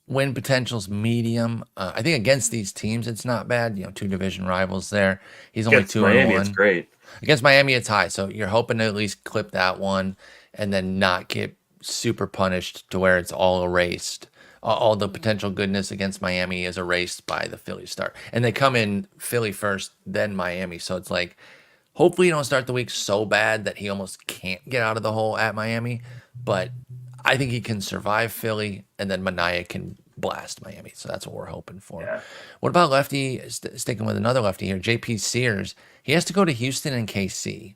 Win potential's medium. I think against these teams, it's not bad. You know, two division rivals there. He's only Against two and Miami, it's one. great. Against Miami, it's high. So you're hoping to at least clip that one and then not get super punished to where it's all erased. All the potential goodness against Miami is erased by the Philly start. And they come in Philly first, then Miami. So it's like, hopefully you don't start the week so bad that he almost can't get out of the hole at Miami. But I think he can survive Philly, and then Mania can blast Miami. So that's what we're hoping for. Yeah. What about lefty? Sticking with another lefty here, JP Sears. He has to go to Houston and KC.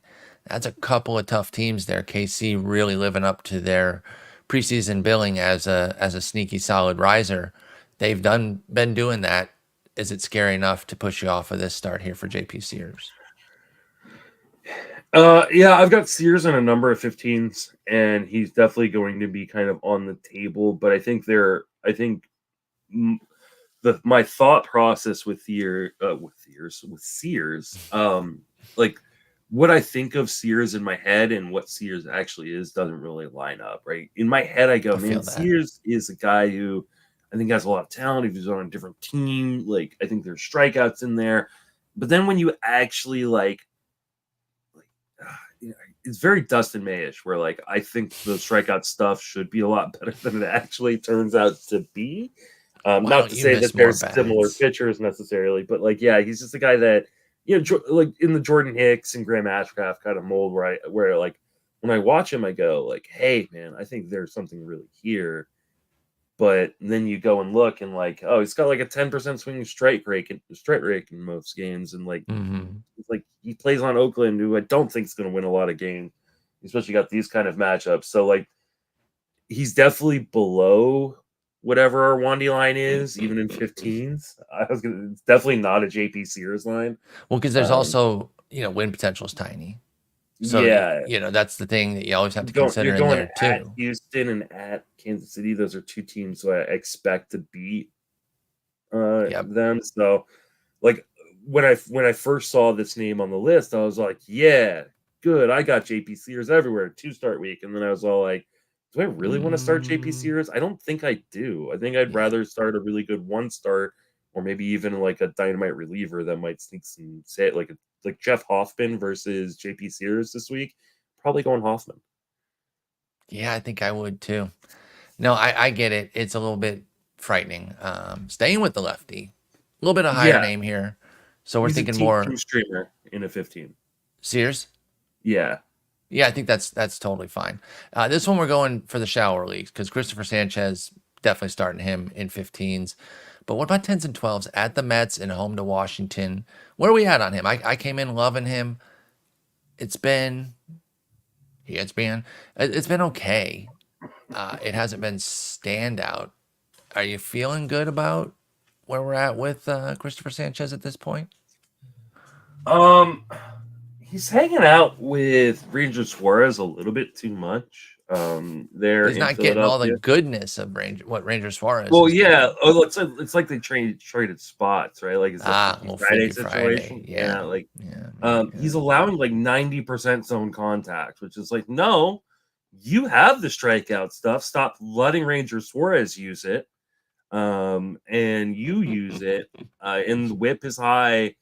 That's a couple of tough teams there. KC really living up to their preseason billing as a sneaky solid riser. They've been doing that. Is it scary enough to push you off of this start here for JP Sears? Yeah, I've got Sears in a number of 15s, and he's definitely going to be kind of on the table. But I think my thought process with Sears, like what I think of Sears in my head and what Sears actually is doesn't really line up, right? In my head, I go, I feel man, that. Sears is a guy who I think has a lot of talent. If he's on a different team, like I think there's strikeouts in there. But then when you actually you know, it's very Dustin Mayish, where like I think the strikeout stuff should be a lot better than it actually turns out to be. Not to You say miss that more there's similar bats. pitchers necessarily, but like yeah, he's just a guy that like in the Jordan Hicks and Graham Ashcraft kind of mold, where like when I watch him, I go like, hey man, I think there's something really here. But then you go and look and like, oh, he's got like a 10% swinging straight rate in most games, and like Mm-hmm. it's like he plays on Oakland, who I don't think is going to win a lot of games, especially got these kind of matchups. So like he's definitely below whatever our Wandy line is, even in 15s. It's definitely not a JP Sears line. Well, because there's Um, also, win potential is tiny. So, yeah, that's the thing that you always have to you're consider in going there at too. Houston and at Kansas City. Those are two teams who I expect to beat Yep. them. So like when I first saw this name on the list, I was like, yeah, good. I got JP Sears everywhere, 2-start week. And then I was all like, do I really want to start JP Mm, Sears? I don't think I do. I think I'd yeah. rather start a really good 1-start or maybe even like a dynamite reliever that might sneak some say like Jeff Hoffman versus JP Sears this week. Probably going Hoffman. Yeah, I think I would too. No, I get it. It's a little bit frightening. Staying with the lefty, a little bit of higher Yeah, name here. So we're he's a thinking team more two streamer in a 15. Sears. Yeah. Yeah, I think that's totally fine. This one we're going for the shower leagues because Christopher Sanchez definitely starting him in 15s. But what about 10s and 12s at the Mets and home to Washington? Where are we at on him? I came in loving him. It's been yeah, it's been okay. It hasn't been standout. Are you feeling good about where we're at with Christopher Sanchez at this point? Um, he's hanging out with Ranger Suarez a little bit too much. But There he's in not getting all the Philadelphia. goodness of what Ranger Suarez Well, is yeah. doing. Oh, it's like they traded spots, right? Like it's a Freaky Well, Friday Freaky Friday. situation. Yeah, Yeah. like Yeah. Yeah. Yeah. he's allowing like 90% zone contact, which is like, no, you have the strikeout stuff. Stop letting Ranger Suarez use it. And you use it. And the whip is high.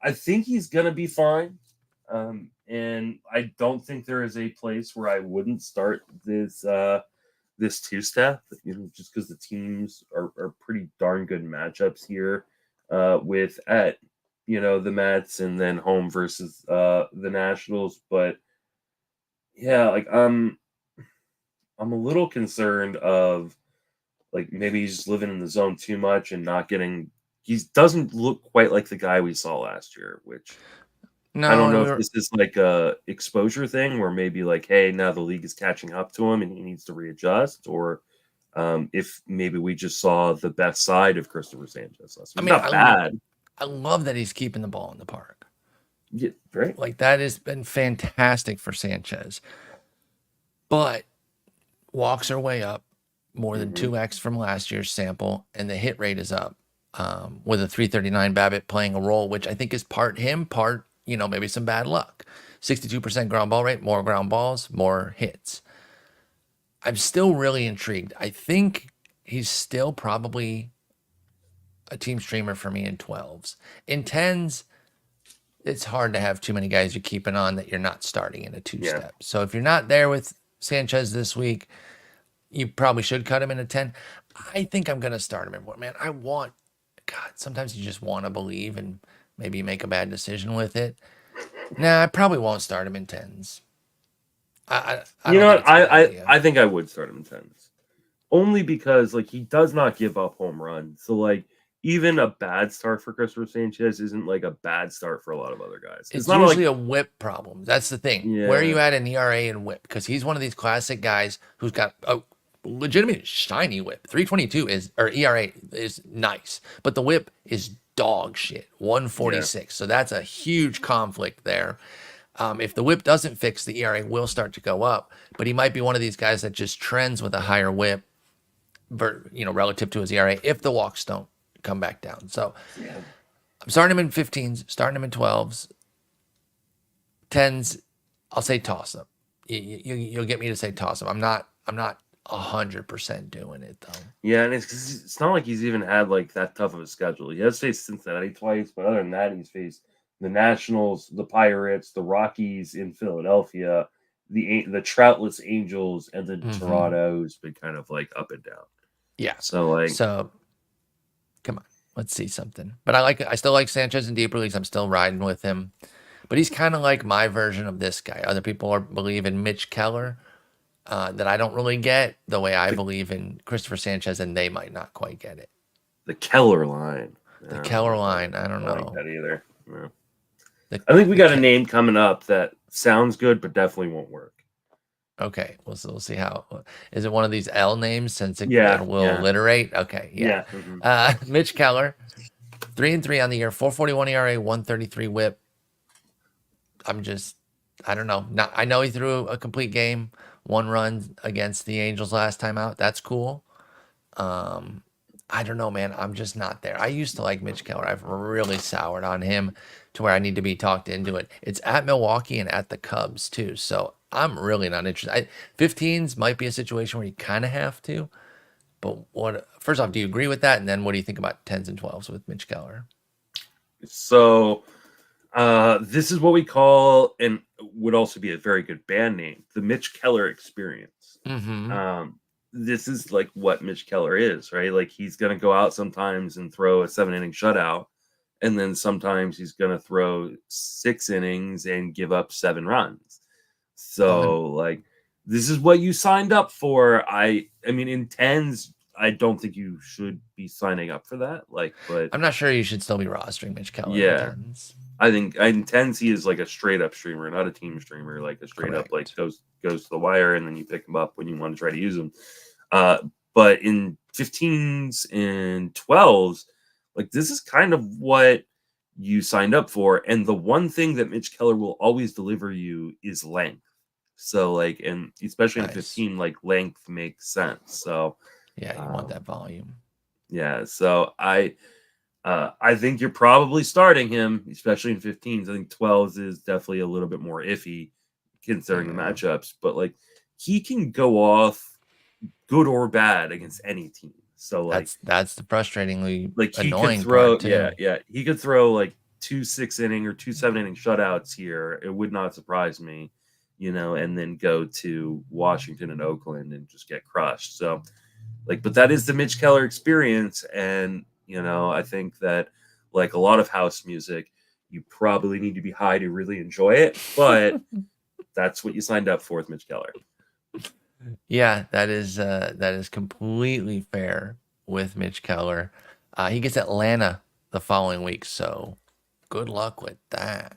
I think he's gonna be fine. And I don't think there is a place where I wouldn't start this two-step, just because the teams are pretty darn good matchups here, with at the Mets and then home versus the Nationals. But yeah, like I'm a little concerned of like maybe he's just living in the zone too much and not getting. He doesn't look quite like the guy we saw last year, which I No, don't and know we if were this is like a exposure thing where maybe like, hey, now the league is catching up to him and he needs to readjust, or if maybe we just saw the best side of Christopher Sanchez last I week. He's mean, not bad. I love that he's keeping the ball in the park. Yeah, right. Like that has been fantastic for Sanchez. But walks are way up, more than Hmm. 2x from last year's sample, and the hit rate is up. with a 339 BABIP playing a role, which I think is part him, part, maybe some bad luck. 62% ground ball rate, more ground balls, more hits. I'm still really intrigued. I think he's still probably a team streamer for me in 12s. In 10s, it's hard to have too many guys you're keeping on that you're not starting in a two-step. So if you're not there with Sanchez this week, you probably should cut him in a 10. I think I'm going to start him in one. Man, God, sometimes you just want to believe and maybe make a bad decision with it. Nah, I probably won't start him in 10s. I You don't know think what? it's a good idea. I think I would start him in 10s. Only because like he does not give up home runs. So like even a bad start for Christopher Sanchez isn't like a bad start for a lot of other guys. It's not usually like a whip problem. That's the thing. yeah. Where are you at in ERA and whip? Because he's one of these classic guys who's got a legitimate shiny whip. 322 or ERA is nice, but the whip is dog shit. 146. So that's a huge conflict there. If the whip doesn't fix, the ERA will start to go up. But he might be one of these guys that just trends with a higher whip, relative to his ERA if the walks don't come back down. So I'm starting him in 15s, starting him in 12s. 10s, I'll say toss up. You'll get me to say toss up. I'm not 100% doing it though. Yeah, and it's not like he's even had like that tough of a schedule. He has faced Cincinnati twice, but other than that, he's faced the Nationals, the Pirates, the Rockies in Philadelphia, the Troutless Angels, and then Toronto's been kind of like up and down. Yeah. So come on, let's see something. But I still like Sanchez in deeper leagues. I'm still riding with him. But he's kind of like my version of this guy. Other people believe in Mitch Keller, that I don't really get the way I believe in Christopher Sanchez, and they might not quite get it. The Keller line. The Keller line. I don't know. Like that either. No. I think we got a name coming up that sounds good, but definitely won't work. Okay, we'll see how. Is it one of these L names since it will alliterate? Okay, yeah. Mitch Keller, 3-3 on the year, 4.41 ERA, 1.33 WHIP. I don't know. I know he threw a complete game, 1 run against the Angels last time out. That's cool. I don't know, man. I'm just not there. I used to like Mitch Keller. I've really soured on him to where I need to be talked into it. It's at Milwaukee and at the Cubs too. So I'm really not interested. 15s might be a situation where you kind of have to. But first off, do you agree with that? And then what do you think about 10s and 12s with Mitch Keller? So this is what we call, and would also be a very good band name, the Mitch Keller Experience. This is like what Mitch Keller is, right? Like he's going to go out sometimes and throw a 7-inning shutout. And then sometimes he's going to throw 6 innings and give up 7 runs. So like, this is what you signed up for. I mean, in 10s, I don't think you should be signing up for that. But I'm not sure you should still be rostering Mitch Keller. Yeah. In 10s. I think in 10s, he is like a straight up streamer, not a team streamer, like a straight up, like goes to the wire and then you pick him up when you want to try to use him. But in 15s and 12s, like this is kind of what you signed up for. And the one thing that Mitch Keller will always deliver you is length. So like, and especially in 15, like length makes sense. So yeah, you want that volume. Yeah. So I think you're probably starting him, especially in 15s. I think 12s is definitely a little bit more iffy considering the matchups, but like he can go off good or bad against any team. So like that's the frustratingly like he annoying could throw part too. He could throw like 2 6-inning or 2 7-inning shutouts here. It would not surprise me, and then go to Washington and Oakland and just get crushed. So like, but that is the Mitch Keller Experience, and I think that like a lot of house music, you probably need to be high to really enjoy it, but that's what you signed up for with Mitch Keller. Yeah, that is completely fair with Mitch Keller. He gets Atlanta the following week, so good luck with that.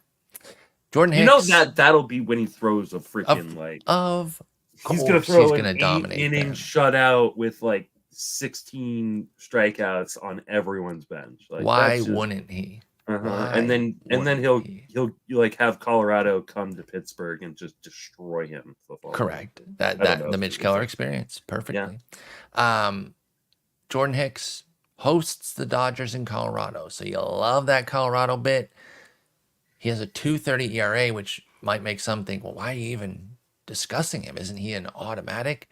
Jordan Hicks, that'll be when he throws a freaking he's gonna throw an eight-inning shutout with like 16 strikeouts on everyone's bench. Like, why wouldn't he? And then he'll like have Colorado come to Pittsburgh and just destroy him. Correct. That the Mitch Keller Experience perfectly. Yeah. Jordan Hicks, hosts the Dodgers in Colorado. So you love that Colorado bit. He has a 2.30 ERA, which might make some think, well, why are you even discussing him? Isn't he an automatic?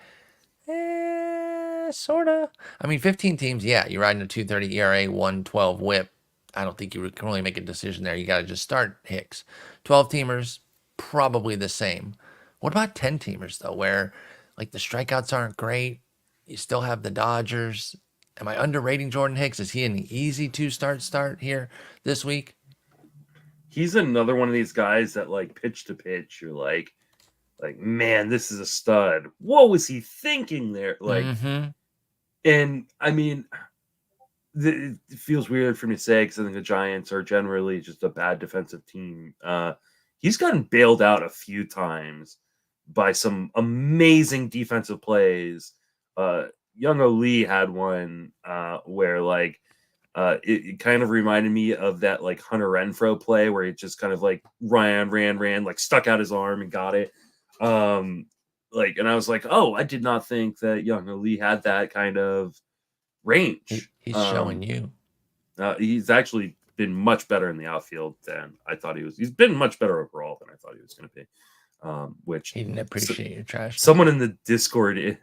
Sorta. I mean, 15 teams, yeah, you're riding a 2.30 ERA, 1.12 whip. I don't think you can really make a decision there. You got to just start Hicks. 12 teamers, probably the same. What about 10 teamers, though, where like the strikeouts aren't great? You still have the Dodgers. Am I underrating Jordan Hicks? Is he an easy start here this week? He's another one of these guys that like pitch to pitch, you're like, man, this is a stud. What was he thinking there? Like, Mm-hmm. and I mean, it feels weird for me to say because I think the Giants are generally just a bad defensive team. He's gotten bailed out a few times by some amazing defensive plays. Young Oli had one where like it kind of reminded me of that like Hunter Renfro play where he just kind of like ran, like stuck out his arm and got it. Like, and I was like, oh, I did not think that Young Ali had that kind of range. He's showing you. He's actually been much better in the outfield than I thought he was. He's been much better overall than I thought he was going to be. Which he didn't appreciate your trash. Someone in the Discord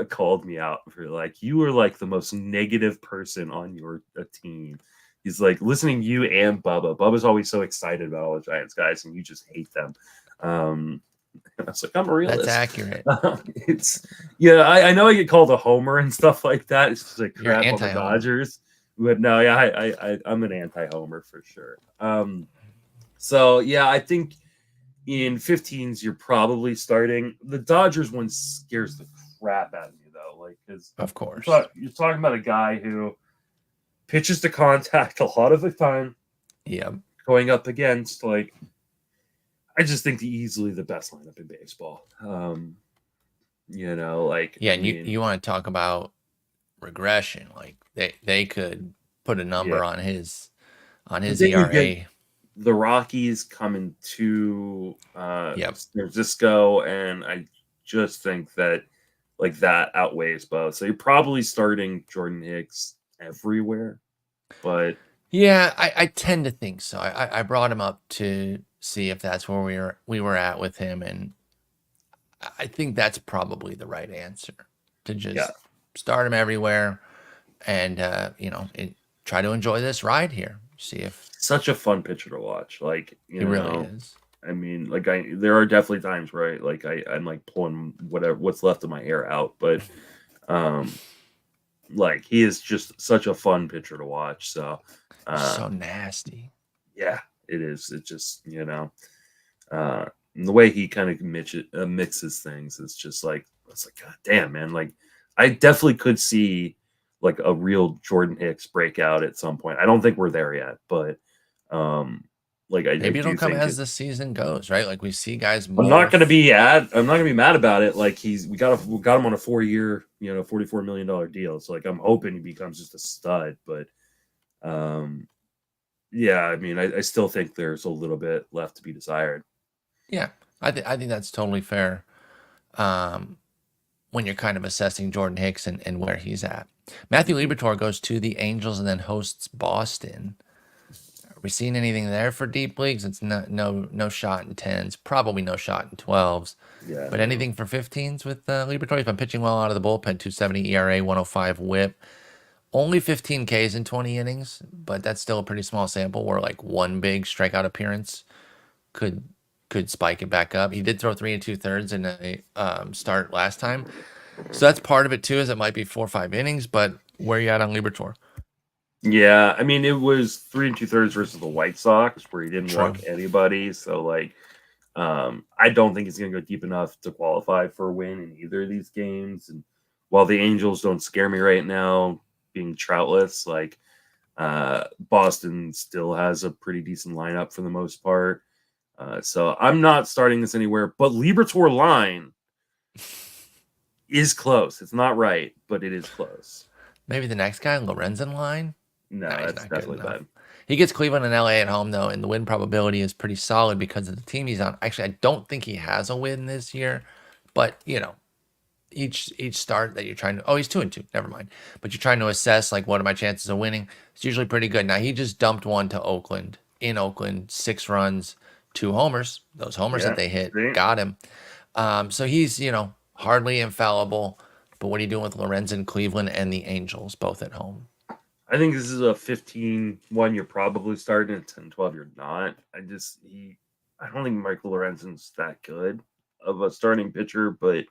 called me out for like, you were like the most negative person on your team. He's like, listening to you and Bubba. Bubba's always so excited about all the Giants guys, and you just hate them. And I was like, I'm a realist. That's accurate. It's I know I get called a homer and stuff like that. It's just like crap on the Dodgers. But no, yeah, I'm an anti-homer for sure. So yeah, I think in 15s you're probably starting. The Dodgers one scares the crap out of me though, like because of course you're talking about a guy who pitches to contact a lot of the time. Yeah, going up against like. I just think easily the best lineup in baseball. Like yeah, and you want to talk about regression? Like they could put a number on his ERA. The Rockies coming to San Francisco, and I just think that like that outweighs both. So you're probably starting Jordan Hicks everywhere, but yeah, I tend to think so. I brought him up to see if that's where we were at with him, and I think that's probably the right answer to just start him everywhere, and try to enjoy this ride here. See if such a fun pitcher to watch. Like he really is. I mean, like there are definitely times where I'm like pulling what's left of my hair out, but like he is just such a fun pitcher to watch. So so nasty. Yeah, it is. It just the way he kind of mixes things is just like it's like God damn, man. Like I definitely could see like a real Jordan Hicks breakout at some point. I don't think we're there yet, but like maybe it'll come as the season goes, right? Like we see guys. I'm not going to be mad about it. Like we got him on a 4-year, $44 million deal. So like I'm hoping he becomes just a stud, but yeah, I mean, I still think there's a little bit left to be desired. Yeah, I think that's totally fair. When you're kind of assessing Jordan Hicks and where he's at. Matthew Liberatore goes to the Angels and then hosts Boston. Are we seeing anything there for deep leagues? It's no shot in 10s, probably no shot in 12s. Yeah. But anything for 15s with Liberatore? He's been pitching well out of the bullpen, 2.70 ERA, 105 WHIP. Only 15 Ks in 20 innings, but that's still a pretty small sample where like one big strikeout appearance could spike it back up. He did throw 3 2/3 in a start last time. So that's part of it too, is it might be 4 or 5 innings, but where are you at on Liberatore? Yeah, I mean, it was 3 2/3 versus the White Sox where he didn't walk anybody. So like, I don't think he's going to go deep enough to qualify for a win in either of these games. And while the Angels don't scare me right now, being troutless, like Boston still has a pretty decent lineup for the most part. So I'm not starting this anywhere, but Liberatore line is close. It's not right, but it is close. Maybe the next guy, Lorenzen line? No, that's definitely bad. He gets Cleveland and LA at home, though, and the win probability is pretty solid because of the team he's on. Actually, I don't think he has a win this year, but, each start that you're trying to. Oh, he's 2-2. Never mind. But you're trying to assess like what are my chances of winning. It's usually pretty good. Now he just dumped one to Oakland in Oakland, 6 runs, 2 homers. Those homers that Yeah. they hit See? got him. So he's hardly infallible. But what are you doing with Lorenzen, Cleveland, and the Angels both at home? I think this is a 15-1 you're probably starting, at 10-12 you're not. I don't think Michael Lorenzen's that good of a starting pitcher, but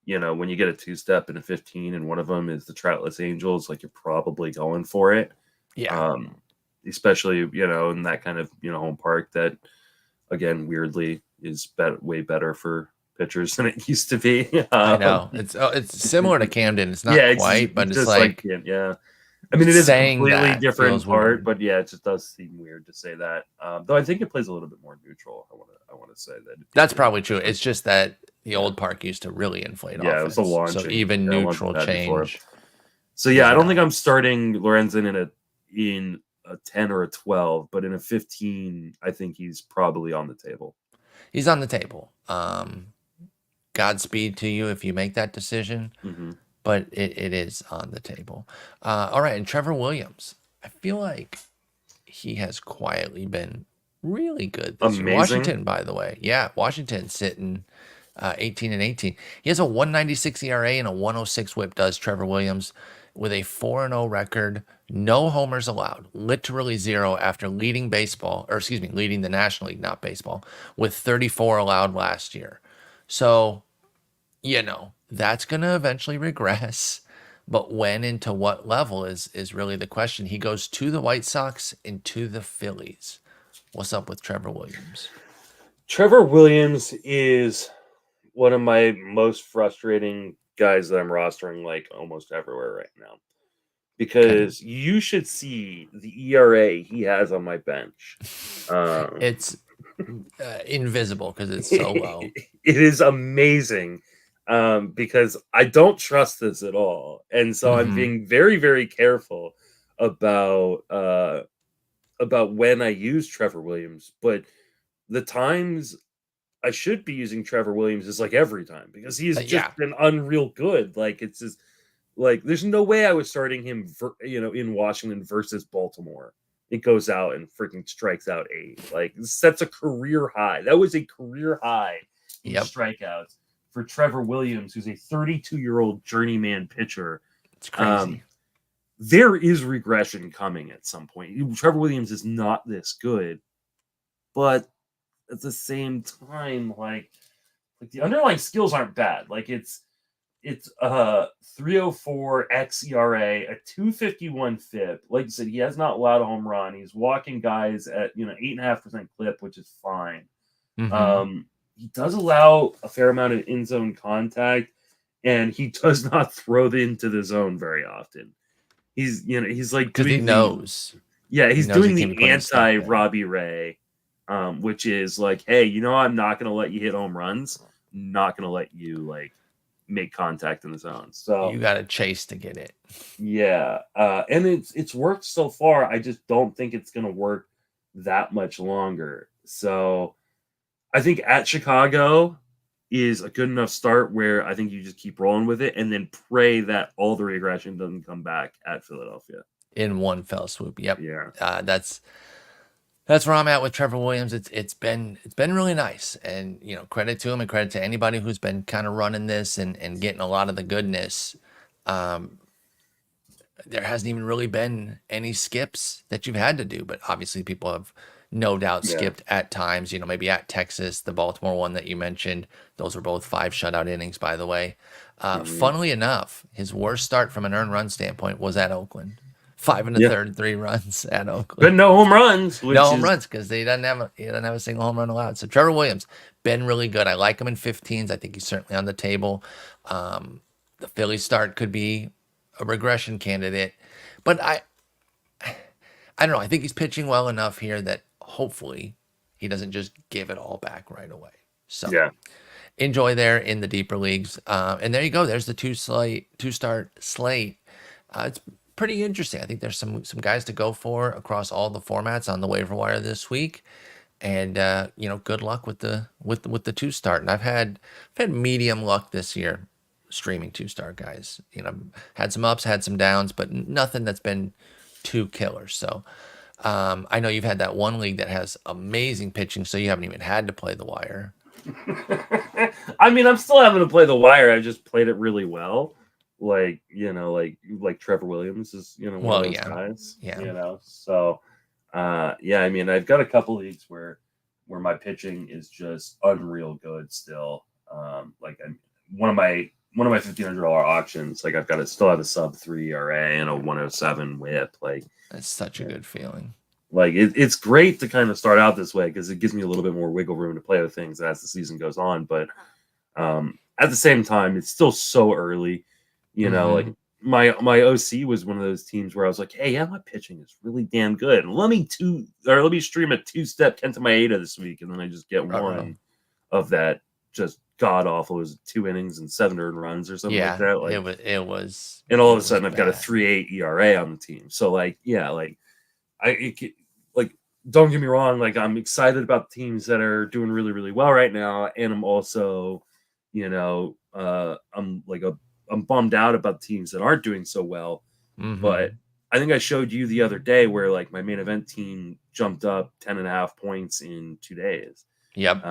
when you get a two-step and a 15 and one of them is the Troutless Angels, like you're probably going for it. Yeah. Especially, in that kind of, home park that, again, weirdly is way better for pitchers than it used to be. I know. It's similar to Camden. It's not Yeah, quite, but it's just like yeah. I mean, it is a saying completely that different feels part, weird. but yeah, it just does seem weird to say that. Though I think it plays a little bit more neutral. I want to say that That's probably true. It's just that the old park used to really inflate yeah, it was a offense. launch. So even neutral change. So yeah, I don't think I'm starting Lorenzen in a 10 or a 12, but in a 15, I think he's probably on the table. He's on the table. Godspeed to you if you make that decision, but it is on the table. All right, and Trevor Williams. I feel like he has quietly been really good this year. Washington, by the way. Yeah, Washington sitting 18-18. He has a 196 ERA and a 106 whip, does Trevor Williams, with a 4-0 record, no homers allowed, literally zero after leading leading the National League, not baseball, with 34 allowed last year. So, that's going to eventually regress. But when and to what level is really the question. He goes to the White Sox and to the Phillies. What's up with Trevor Williams? Trevor Williams is one of my most frustrating guys that I'm rostering like almost everywhere right now. Because you should see the ERA he has on my bench. It's invisible because it's so low. It is amazing because I don't trust this at all. And so I'm being very, very careful about when I use Trevor Williams. But the times I should be using Trevor Williams is like every time because he's just been unreal good. Like it's just like there's no way I was starting him in Washington versus Baltimore. It goes out and freaking strikes out 8. Like that's a career high. That was a career high in strikeouts for Trevor Williams, who's a 32-year-old journeyman pitcher. It's crazy. There is regression coming at some point. Trevor Williams is not this good, but at the same time, like the underlying skills aren't bad. Like it's 304 xERA, a 251 FIP. Like you said, he has not allowed a home run. He's walking guys at 8.5% clip, which is fine. He does allow a fair amount of in zone contact, and he does not throw into the zone very often. He's like because he knows. He's doing the anti Robbie Ray, which is like, hey, I'm not going to let you hit home runs. I'm not going to let you like make contact in the zone. So you got to chase to get it. Yeah, and it's worked so far. I just don't think it's going to work that much longer. So I think at Chicago is a good enough start where I think you just keep rolling with it and then pray that all the regression doesn't come back at Philadelphia in one fell swoop. Yep. Yeah. That's where I'm at with Trevor Williams. It's been really nice, and credit to him and credit to anybody who's been kind of running this and getting a lot of the goodness. There hasn't even really been any skips that you've had to do, but obviously people have no doubt skipped at times, maybe at Texas, the Baltimore one that you mentioned. Those were both 5 shutout innings, by the way. Funnily enough, his worst start from an earned run standpoint was at Oakland. 5 1/3, 3 runs at Oakland. But no home runs. No home runs because he doesn't have a single home run allowed. So Trevor Williams, been really good. I like him in 15s. I think he's certainly on the table. The Philly start could be a regression candidate. But I don't know. I think he's pitching well enough here that hopefully he doesn't just give it all back right away. So enjoy there in the deeper leagues. And there you go. There's the 2-start slate. It's pretty interesting. I think there's some guys to go for across all the formats on the waiver wire this week. And good luck with the 2-start. And I've had medium luck this year streaming 2-star guys. Had some ups, had some downs, but nothing that's been too killer. So I know you've had that one league that has amazing pitching, so you haven't even had to play the wire. I mean, I'm still having to play the wire. I just played it really well. Like, like Trevor Williams is, one of those guys. Yeah. So yeah, I mean, I've got a couple leagues where my pitching is just unreal good still. Like one of my $1,500 auctions, like I've got to still have a sub-3 ERA and a 107 WHIP. Like That's such a good feeling. Like it's great to kind of start out this way because it gives me a little bit more wiggle room to play with things as the season goes on. But at the same time, it's still so early. Like my OC was one of those teams where I was like, hey, yeah, my pitching is really damn good. Let me stream a 2-step Kenta Maeda this week, and then I just get one of that just god awful. It was 2 innings and 7 earned runs or something like that. Like it was, and all of a sudden I've got a 3.8 ERA on the team. So like, yeah, like don't get me wrong, like I'm excited about teams that are doing really, really well right now, and I'm also, I'm bummed out about teams that aren't doing so well. But I think I showed you the other day where like my main event team jumped up 10.5 points in 2 days. Yep.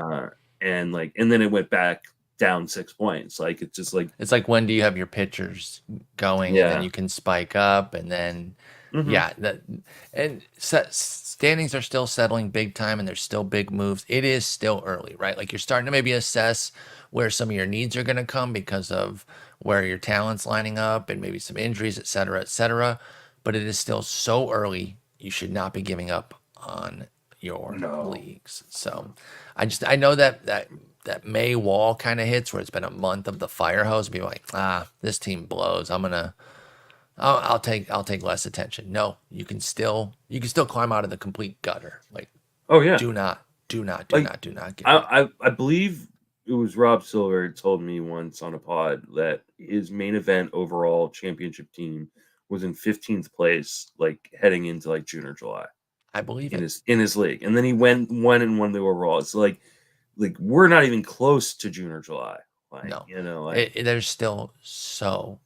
And then it went back down 6 points. Like it's just like it's like, when do you have your pitchers going, and then you can spike up, and then standings are still settling big time, and there's still big moves. It is still early, right? Like you're starting to maybe assess where some of your needs are going to come because of where your talent's lining up and maybe some injuries, et cetera, et cetera. But it is still so early. You should not be giving up on your leagues. So I know that May wall kind of hits where it's been a month of the fire hose. Be like, this team blows. I'll take less attention. No, you can still climb out of the complete gutter. Like, oh yeah, do not give up. I believe it was Rob Silver told me once on a pod that his main event overall championship team was in 15th place, like heading into like June or July. I believe in his league, and then he won the overall. It's like we're not even close to June or July. Like, no, like there's still so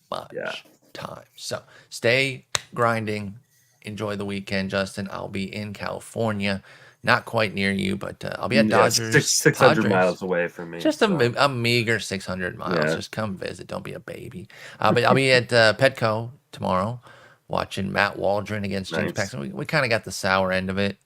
much time. So stay grinding. Enjoy the weekend, Justin. I'll be in California, not quite near you, but I'll be at Dodgers. 600 miles away from me. Just a meager 600 miles. Yeah. Just come visit. Don't be a baby. But I'll be at Petco tomorrow, watching Matt Waldron against James Paxton. We kind of got the sour end of it.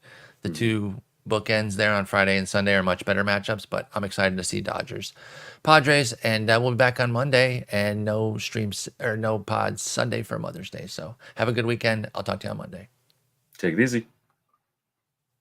The two bookends there on Friday and Sunday are much better matchups, but I'm excited to see Dodgers Padres, and we'll be back on Monday, and no streams or no pods Sunday for Mother's Day. So have a good weekend. I'll talk to you on Monday. Take it easy.